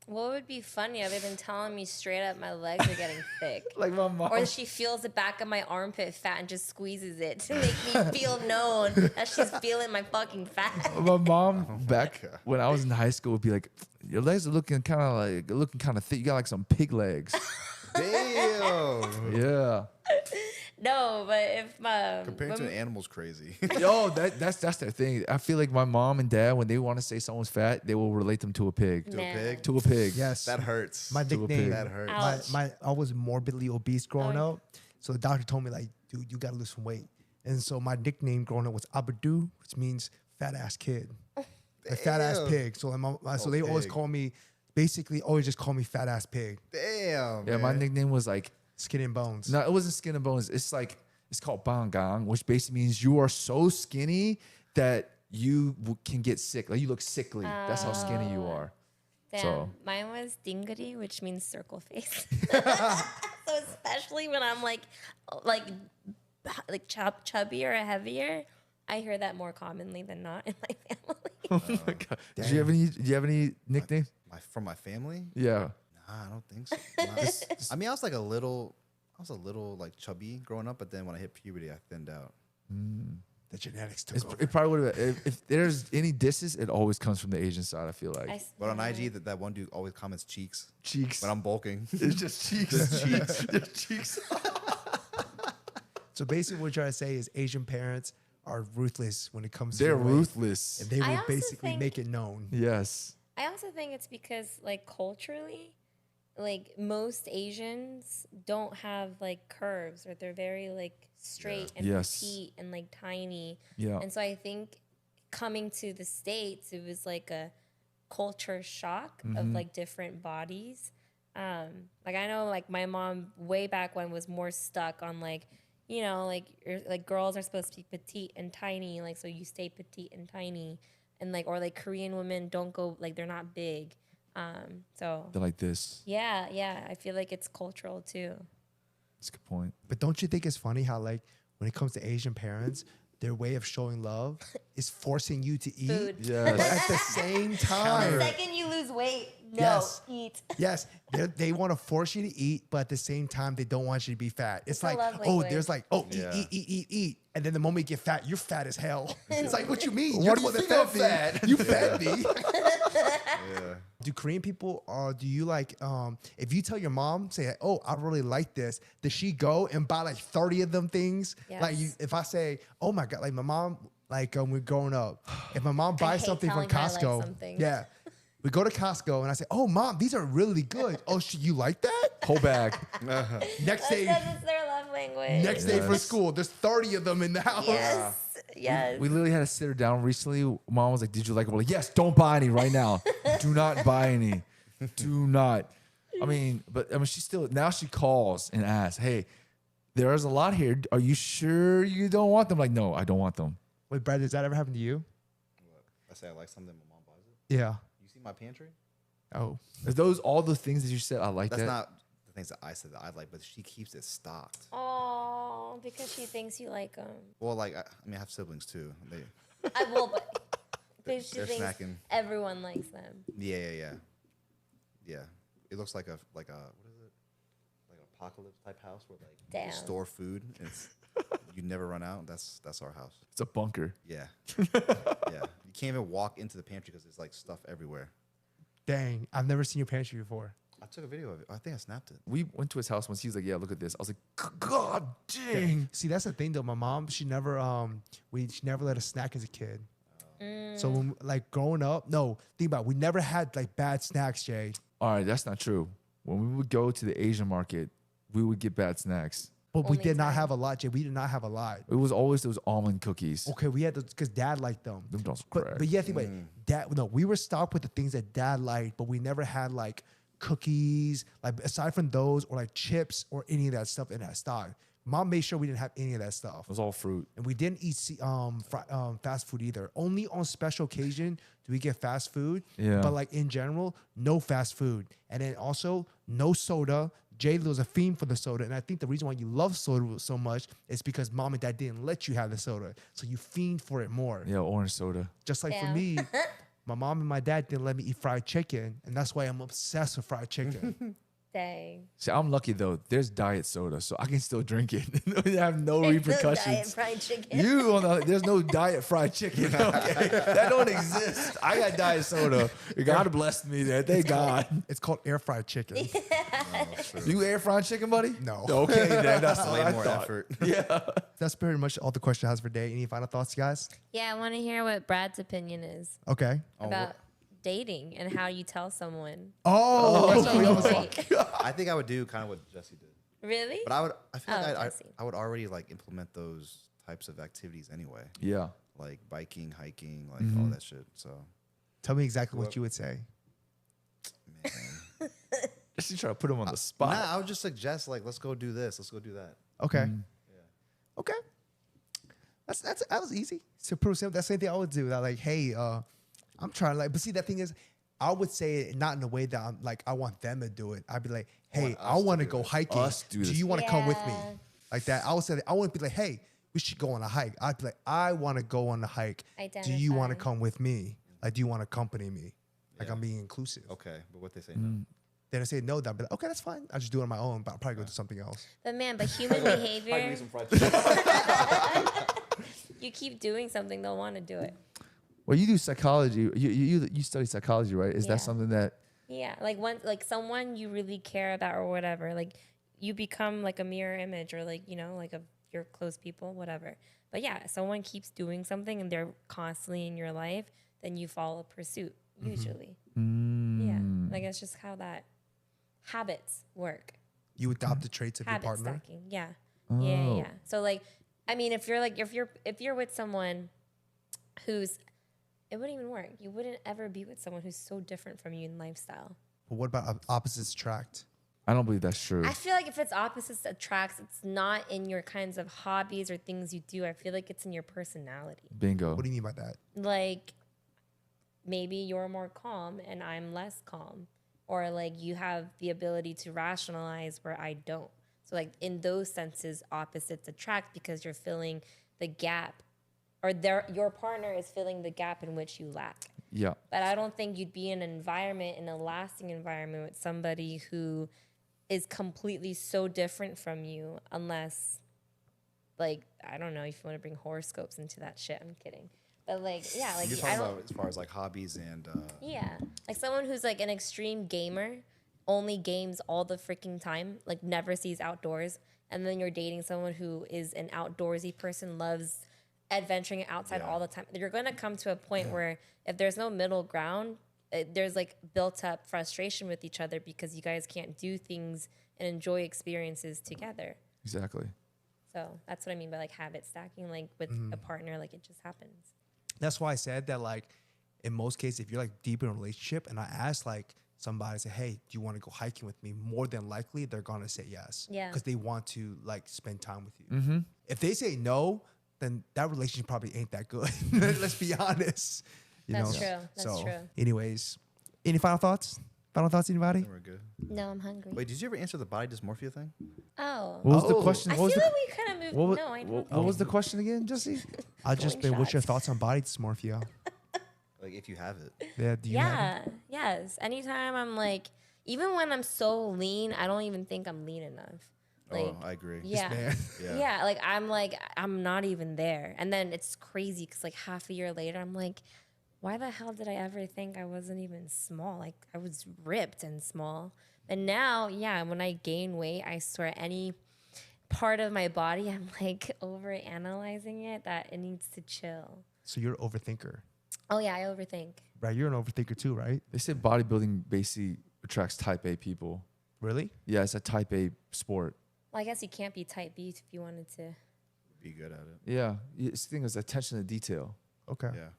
What would be funny other than telling me straight up my legs are getting thick? Like my mom. Or she feels the back of my armpit fat and just squeezes it to make me feel known that she's feeling my fucking fat. My mom back when I was in high school would be like, your legs are looking kind of thick. You got like some pig legs. damn. Yeah. No, but if my Comparing to an animal's crazy. Yo, that's their thing. I feel like my mom and dad, when they want to say someone's fat, they will relate them to a pig. To a pig? To a pig. Yes. That hurts. My To a nickname, pig. That hurts. Ouch. I was morbidly obese growing Oh. up. So the doctor told me, like, dude, you got to lose some weight. And so my nickname growing up was Abadu, which means fat ass kid. A fat ass Damn. pig. So so they always pig. call me, basically always just call me fat ass pig. Damn. Yeah, my man. nickname was like, Skin and bones. no, it wasn't skin and bones. It's called bangang, which basically means you are so skinny that you can get sick. Like you look sickly. That's how skinny you are. Damn, So- mine was dingari, which means circle face. So especially when I'm like chubby or heavier, I hear that more commonly than not in my family. Oh my God. Do you have any nicknames? From my family? Yeah. Nah, I don't think so. Nah. I mean, I was a little like chubby growing up, but then when I hit puberty, I thinned out. The genetics took over. It probably would have. If there's any disses, it always comes from the Asian side. I feel like But on IG, that one dude always comments cheeks cheeks. when I'm bulking. It's just cheeks. Just cheeks. So basically what you're trying to say is Asian parents are ruthless when it comes to They're their weight. ruthless. And they I will also basically think- make it known. Yes. I also think it's because like culturally, like most Asians don't have like curves, or they're very like straight and Yes. petite and like tiny. Yeah. And so I think coming to the States, it was like a culture shock of like different bodies. Like I know like my mom way back when was more stuck on like, you know, like girls are supposed to be petite and tiny, like so you stay petite and tiny. And like, or like Korean women don't go, like they're not big. So They're like this. yeah, I feel like it's cultural too. That's a good point. But don't you think it's funny how, like, when it comes to Asian parents, their way of showing love is forcing you to eat, Food. but Yes. at the same The time, second you lose weight, no, Yes. eat. yes, they want to force you to eat, but at the same time, they don't want you to be fat. It's a like, love oh, language. there's like, oh, Yeah. eat. And then the moment you get fat, you're fat as hell. It's like, what you mean? What You're do the you one think that I'm fed me. fat? You fed me. Yeah. Do Korean people, do you like, if you tell your mom, say, oh, I really like this, does she go and buy like 30 of them things? Yes. Like, if I say, oh my God, like my mom, like when we're growing up, if my mom buys hate something from telling her I like Costco, something. yeah, we go to Costco and I say, oh, Mom, these are really good. Oh, you like that? Whole bag. Next That's day, because it's their love language. next day for Yes. school, there's 30 of them in the house. Yes. We literally had to sit her down recently. Mom was like, "Did you like it?" We're like, "Yes, don't buy any right now. Do not buy any. Do not." I mean, she still now she calls and asks, "Hey, there's a lot here. Are you sure you don't want them?" Like, no, I don't want them. Wait, Brad, does that ever happen to you? What? I say I like something, my mom buys it. Yeah. You see my pantry? Oh. Is those all the things that you said I like That's that? not the things that I said that I like, but she keeps it stocked. Oh, because she thinks you like them. Well, like I mean, I have siblings too. I will, but because she They're thinks snacking. everyone likes them. Yeah. It looks like a what is it? Like an apocalypse type house where like Damn. you store food and you never run out. That's our house. It's a bunker. Yeah. Yeah. You can't even walk into the pantry because there's like stuff everywhere. Dang. I've never seen your pantry before. I took a video of it. I think I snapped it. We went to his house once. He was like, "Yeah, look at this." I was like, "God dang!" See, that's the thing though. My mom, she never let us snack as a kid. So when, like growing up, no, think about it, we never had like bad snacks, Jay. All right, that's not true. When we would go to the Asian market, we would get bad snacks. But we Only did not time. have a lot, Jay. We did not have a lot. It was always those almond cookies. Okay, we had those because Dad liked them. Them don't crack. But yeah, think about it. Dad, no, we were stocked with the things that Dad liked, but we never had like cookies, like aside from those, or like chips or any of that stuff in that stock. Mom made sure we didn't have any of that stuff. It was all fruit. And we didn't eat fast food either. Only on special occasion do we get fast food. Yeah. But like in general, no fast food. And then also no soda. Jay was a fiend for the soda. And I think the reason why you love soda so much is because Mom and Dad didn't let you have the soda. So you fiend for it more. Yeah, orange soda. Just like for Damn. me, my mom and my dad didn't let me eat fried chicken. And that's why I'm obsessed with fried chicken. Dang. See, I'm lucky though. There's diet soda, so I can still drink it. I have no Diet repercussions. fried chicken. There's no diet fried chicken. Okay? That don't exist. I got diet soda. God blessed me there. Thank God. It's called air fried chicken. You air fried chicken, buddy? No. Okay, then that's Way what I more thought. effort. Yeah. That's pretty much all the question I has for today. Any final thoughts, guys? Yeah, I want to hear what Brad's opinion is Okay. about dating and how you tell someone. Oh, that's what we almost Date. I think I would do kind of what Jesse did. Really? But I feel Oh, like Jesse. I would already like implement those types of activities anyway. Yeah. Like biking, hiking, like all that shit. So, Tell me exactly what you would say. man. Just try to put him on the spot. Nah, I would just suggest like, let's go do this. Let's go do that. Okay. Okay. That was easy. So pretty simple. That's the same thing I would do. That like, hey, I'm trying to like, but see, that thing is, I would say it not in a way that I'm like, I want them to do it. I'd be like, hey, I want to go hiking. Us do Do this. you want to come with me? Yeah. Like that. I would say, I wouldn't be like, hey, we should go on a hike. I'd be like, I want to go on the hike. Do you want to Identify. come with me? Like, do you want to accompany me? Like, Yeah. I'm being inclusive. Okay, but what they say no. Then I say no, then I'd be like, okay, that's fine. I'll just do it on my own, but I'll probably go do something else. But man, but human behavior, Fried chicken. you keep doing something, they'll want to do it. Well, you do psychology. You study psychology, right? Is Yeah. that something that? Yeah, like someone you really care about or whatever, like you become like a mirror image or like, you know, like your close people, whatever. But yeah, someone keeps doing something and they're constantly in your life, then you follow pursuit usually. Yeah, like it's just how that habits work. You adopt the traits of your Habit partner. stacking. Yeah. Oh. Yeah. So like, I mean, if you're with someone who's, it wouldn't even work. You wouldn't ever be with someone who's so different from you in lifestyle. But what about opposites attract? I don't believe that's true. I feel like if it's opposites attracts, it's not in your kinds of hobbies or things you do. I feel like it's in your personality. Bingo. What do you mean by that? Like maybe you're more calm and I'm less calm. Or like you have the ability to rationalize where I don't. So like in those senses, opposites attract because you're filling the gap or your partner is filling the gap in which you lack. Yeah. But I don't think you'd be in an environment, in a lasting environment with somebody who is completely so different from you unless, like, I don't know if you want to bring horoscopes into that shit. I'm kidding. But, like, yeah, like, You're I talking don't, about as far as like hobbies and yeah. Like, someone who's, like, an extreme gamer, only games all the freaking time, like, never sees outdoors. And then you're dating someone who is an outdoorsy person, loves adventuring outside all the time. You're going to come to a point where if there's no middle ground, there's like built up frustration with each other because you guys can't do things and enjoy experiences together. Exactly. So that's what I mean by like habit stacking, like with a partner, like it just happens. That's why I said that, like, in most cases, if you're like deep in a relationship and I ask like somebody, say, hey, do you want to go hiking with me? More than likely, they're going to say yes. Yeah. Because they want to like spend time with you. If they say no, then that relationship probably ain't that good. Let's be honest. That's true. That's true. Anyways, any final thoughts? Final thoughts, anybody? We're good. No, I'm hungry. Wait, did you ever answer the body dysmorphia thing? Oh. What was the Oh. question? I What feel was like the, we kind of moved. what, was- No, I don't. what was the question again, Jesse? I'll just Going been, what's your shots. thoughts on body dysmorphia? Like, if you have it. Yeah, do you have it? Yeah. Yes. Anytime I'm like, even when I'm so lean, I don't even think I'm lean enough. Like, I agree. yeah. Man. Yeah. Like, I'm not even there. And then it's crazy because, like, half a year later, I'm like, why the hell did I ever think I wasn't even small? Like, I was ripped and small. And now, yeah, when I gain weight, I swear any part of my body, I'm like over analyzing it that it needs to chill. So you're an overthinker, Oh, yeah, I overthink. right? You're an overthinker too, right? They say bodybuilding basically attracts type A people. Really? Yeah, it's a type A sport. Well, I guess you can't be type B if you wanted to. Be good at it. Yeah, it's the thing is attention to detail. Okay. Yeah.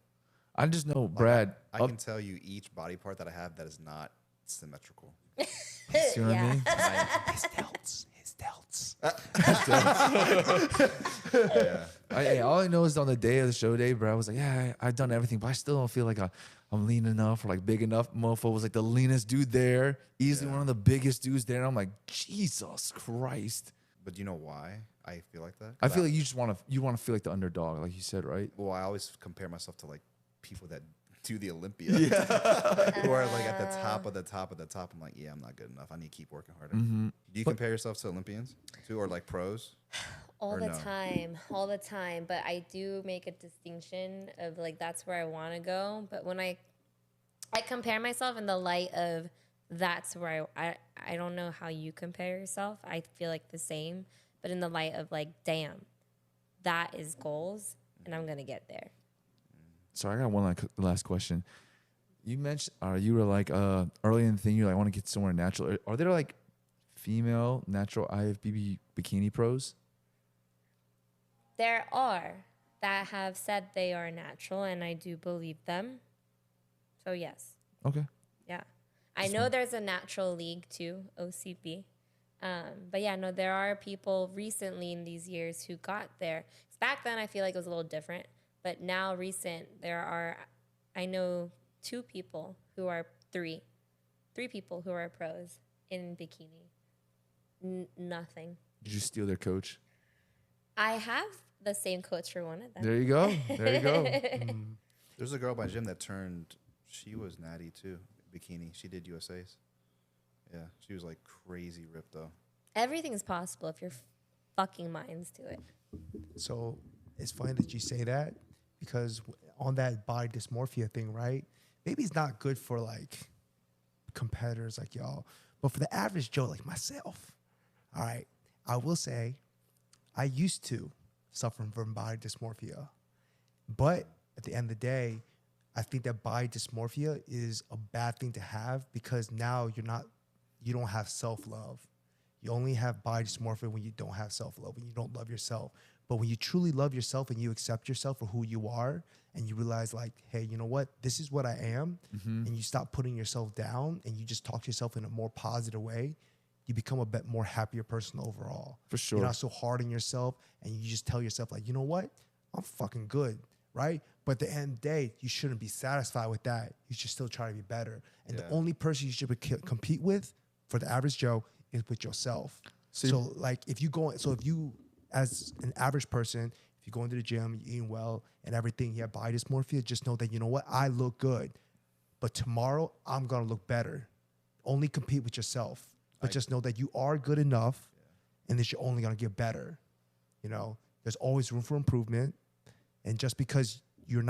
I just know, Brad. I can tell you each body part that I have that is not symmetrical. See what I mean? His delts. His delts. Yeah. All I know is on the day of the show day, Brad was like, "Yeah, I've done everything, but I still don't feel like I'm lean enough or like big enough." Mofo was like the leanest dude there, easily one of the biggest dudes there. And I'm like, Jesus Christ! But do you know why I feel like that? I feel like you just want to feel like the underdog, like you said, right? Well, I always compare myself to like people that do the Olympia, who are like at the top of the top of the top. I'm like, yeah, I'm not good enough. I need to keep working harder. Do you compare yourself to Olympians too, or like pros? All Or the no? time, all the time. But I do make a distinction of like that's where I want to go. But when I compare myself in the light of that's where I don't know how you compare yourself. I feel like the same, but in the light of like, damn, that is goals, and I'm gonna get there. So I got one last question. You mentioned, you were like early in the thing, you're like, I want to get somewhere natural. Are there like female natural IFBB bikini pros? There are that have said they are natural, and I do believe them. So yes, Okay. yeah. I know there's a natural league too, OCB. But yeah, no, there are people recently in these years who got there. 'Cause back then, I feel like it was a little different. But now, I know three people who are pros in bikini. Nothing. Did you steal their coach? I have the same coach for one of them. There you go. There you go. There's a girl by gym that turned. She was natty too, bikini. She did USA's. Yeah, she was like crazy ripped though. Everything is possible if your fucking mind's to it. So it's funny that you say that because on that body dysmorphia thing, right? Maybe it's not good for like competitors like y'all, but for the average Joe like myself, all right, I will say I used to suffer from body dysmorphia, but at the end of the day, I think that body dysmorphia is a bad thing to have because now you don't have self-love. You only have body dysmorphia when you don't have self-love, when you don't love yourself. But when you truly love yourself and you accept yourself for who you are and you realize like, hey, you know what? This is what I am. And you stop putting yourself down and you just talk to yourself in a more positive way, you become a bit more happier person overall. For sure. You're not so hard on yourself and you just tell yourself like, you know what? I'm fucking good, right? But at the end of the day, you shouldn't be satisfied with that. You should still try to be better. And the only person you should compete with for the average Joe is with yourself. So like if you as an average person, if you go into the gym, you're eating well and everything, you have body dysmorphia, just know that, you know what, I look good. But tomorrow I'm gonna look better. Only compete with yourself. But just know that you are good enough and that you're only gonna get better. You know, there's always room for improvement. And just because you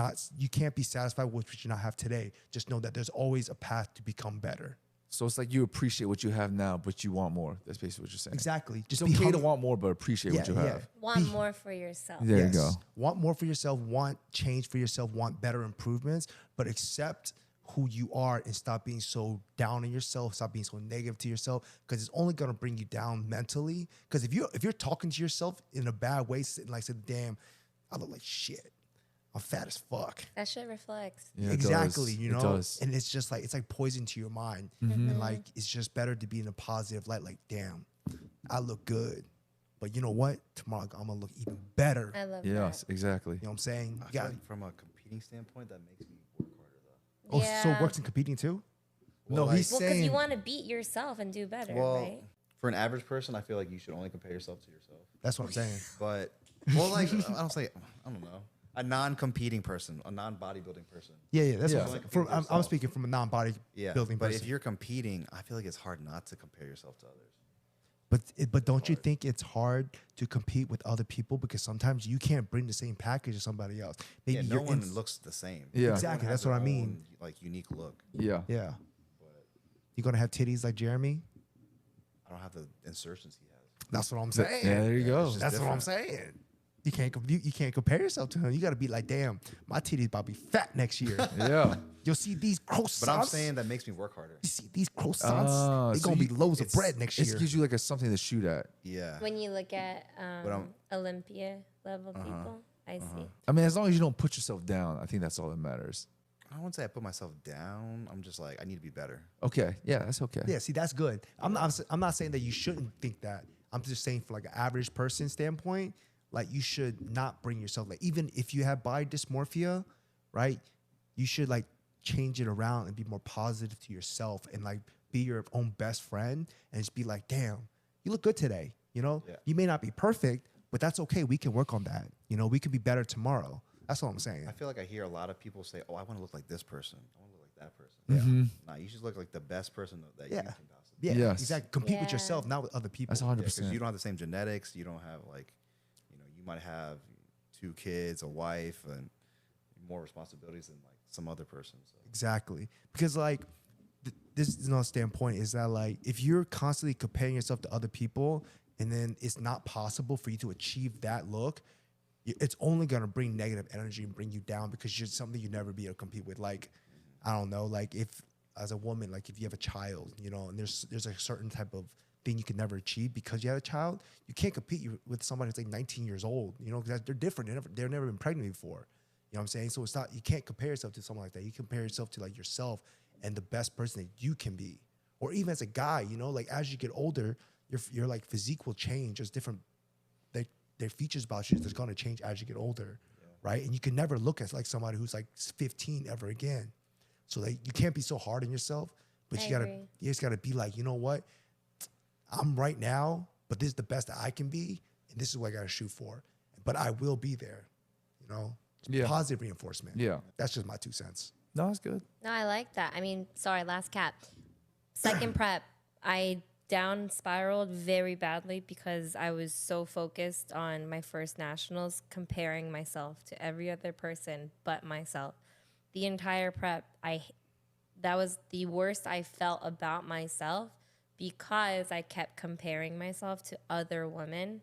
can't be satisfied with what you not have today, just know that there's always a path to become better. So it's like you appreciate what you have now, but you want more. That's basically what you're saying. Exactly. It's okay to want more, but appreciate what you have. Want more for yourself. There you go. Want more for yourself, want change for yourself, want better improvements, but accept who you are and stop being so down on yourself, stop being so negative to yourself, because it's only gonna bring you down mentally. Because if you're talking to yourself in a bad way, sitting like saying, damn, I look like shit. I'm fat as fuck. That shit reflects. Yeah, it Exactly, does. you know? It does. And it's just like, it's like poison to your mind. And like, it's just better to be in a positive light, like, damn, I look good. but you know what? Tomorrow I'm gonna look even better. I love Yes, exactly. You know what I'm saying? I You feel got like from a competing standpoint, that makes me work harder though. that. so it works in competing too. Well, No, he's Well, because saying you want to beat yourself and do better, Well, right? for an average person, I feel like you should only compare yourself to yourself. that's what I'm saying. But well, like I don't know, a non-competing person, a non-bodybuilding person. Yeah, that's Yeah. what I'm saying. Like I'm yourself. speaking from a non-body Yeah, building but person. if you're competing, I feel like it's hard not to compare yourself to others. But don't you think it's hard to compete with other people because sometimes you can't bring the same package as somebody else? Maybe Yeah, no you're one in- looks the same. Yeah. Everyone Exactly, has that's what their I mean. own, like unique look. Yeah. Yeah, But you're gonna have titties like Jeremy. I don't have the insertions he has. That's what I'm Yeah, saying. there you go. just That's what I'm saying. You can't compare yourself to him. You got to be like, damn, my titties about to be fat next year. Yeah. You'll see these croissants. But I'm saying that makes me work harder. you see these croissants. They're so gonna be you- loaves of it's- bread next It year. gives you like something to shoot at. Yeah. When you look at I'm- Olympia level people, I see. I mean, as long as you don't put yourself down, I think that's all that matters. I wouldn't say I put myself down. I'm just like I need to be better. Okay. Yeah, that's okay. Yeah, see, that's good. I'm not saying that you shouldn't think that. I'm just saying for like an average person standpoint, like you should not bring yourself like even if you have body dysmorphia, right? You should like change it around and be more positive to yourself and like be your own best friend and just be like, damn, you look good today. You know, Yeah. you may not be perfect, but that's okay. We can work on that. You know, we could be better tomorrow. That's all I'm saying. I feel like I hear a lot of people say, "Oh, I want to look like this person. I want to look like that person." Yeah. Nah, you should look like the best person that Yeah. you can possibly. Yeah, Yes. exactly. Compete with Yeah. yourself, not with other people. That's 100%. Because you don't have the same genetics. You don't have like, you might have 2 kids, a wife, and more responsibilities than like some other person. So. Exactly. Because like this is another standpoint is that like if you're constantly comparing yourself to other people and then it's not possible for you to achieve that look, it's only gonna bring negative energy and bring you down because you're something you never be able to compete with. Like, I don't know, like if as a woman, like if you have a child, you know, and there's a certain type of thing you can never achieve because you have a child, you can't compete with somebody who's like 19 years old, you know, because they're different. They've never been pregnant before. You know what I'm saying? So it's not, you can't compare yourself to someone like that. You compare yourself to like yourself and the best person that you can be. Or even as a guy, you know, like as you get older, your like physique will change. There's different, their features about you that's going to change as you get older, right? And you can never look at like somebody who's like 15 ever again. So like you can't be so hard on yourself, but I you agree. just gotta be like, you know what? I'm right now, but this is the best that I can be, and this is what I gotta shoot for. But I will be there, you know? Yeah. Positive reinforcement. Yeah. That's just my 2 cents. No, it's good. No, I like that. I mean, sorry, last cap. Second prep, I down spiraled very badly because I was so focused on my first nationals, comparing myself to every other person but myself. The entire prep, that was the worst I felt about myself because I kept comparing myself to other women,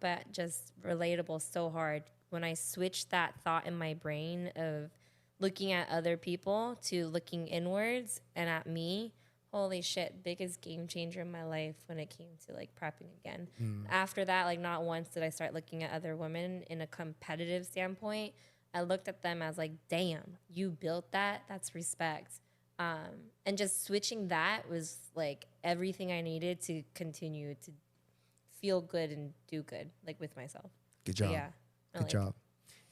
but just relatable so hard. When I switched that thought in my brain of looking at other people to looking inwards and at me, holy shit, biggest game changer in my life when it came to like prepping again. After that, like not once did I start looking at other women in a competitive standpoint. I looked at them as like, damn, you built that. That's respect. And just switching that was like everything I needed to continue to feel good and do good, like with myself. Good So, job. yeah. I Good like job.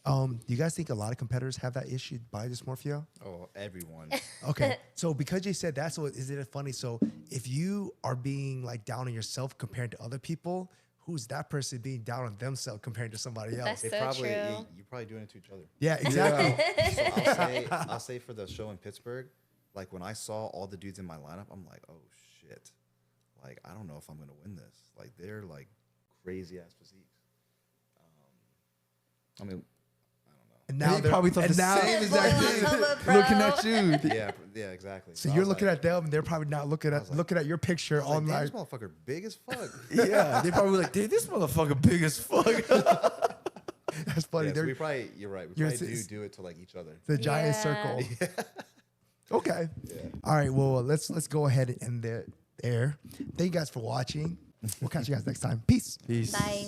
Do you guys think a lot of competitors have that issue, body dysmorphia? Oh, everyone. Okay. So because you said that, so is it funny? So if you are being like down on yourself compared to other people, who's that person being down on themselves compared to somebody else? That's They so probably true. you're probably doing it to each other. Yeah, exactly. So I'll say for the show in Pittsburgh, like when I saw all the dudes in my lineup, I'm like, oh shit, like I don't know if I'm gonna win this. Like they're like crazy ass physiques. I mean, And They they're- probably thought and the now- same exact Boy, thing. I'm a pro. Looking at you. yeah, exactly. So I you're was looking like, at them, and they're probably not looking at looking at your picture I was like, on damn, like. this motherfucker big as fuck. Yeah. They probably like, dude, this motherfucker big as fuck. That's funny. Yeah, so they're we probably, you're right. We You're probably s- do it to like each other. the giant Yeah. circle. Okay. All right. Well, let's go ahead and end there. Thank you guys for watching. We'll catch you guys next time. Peace. Peace. Bye.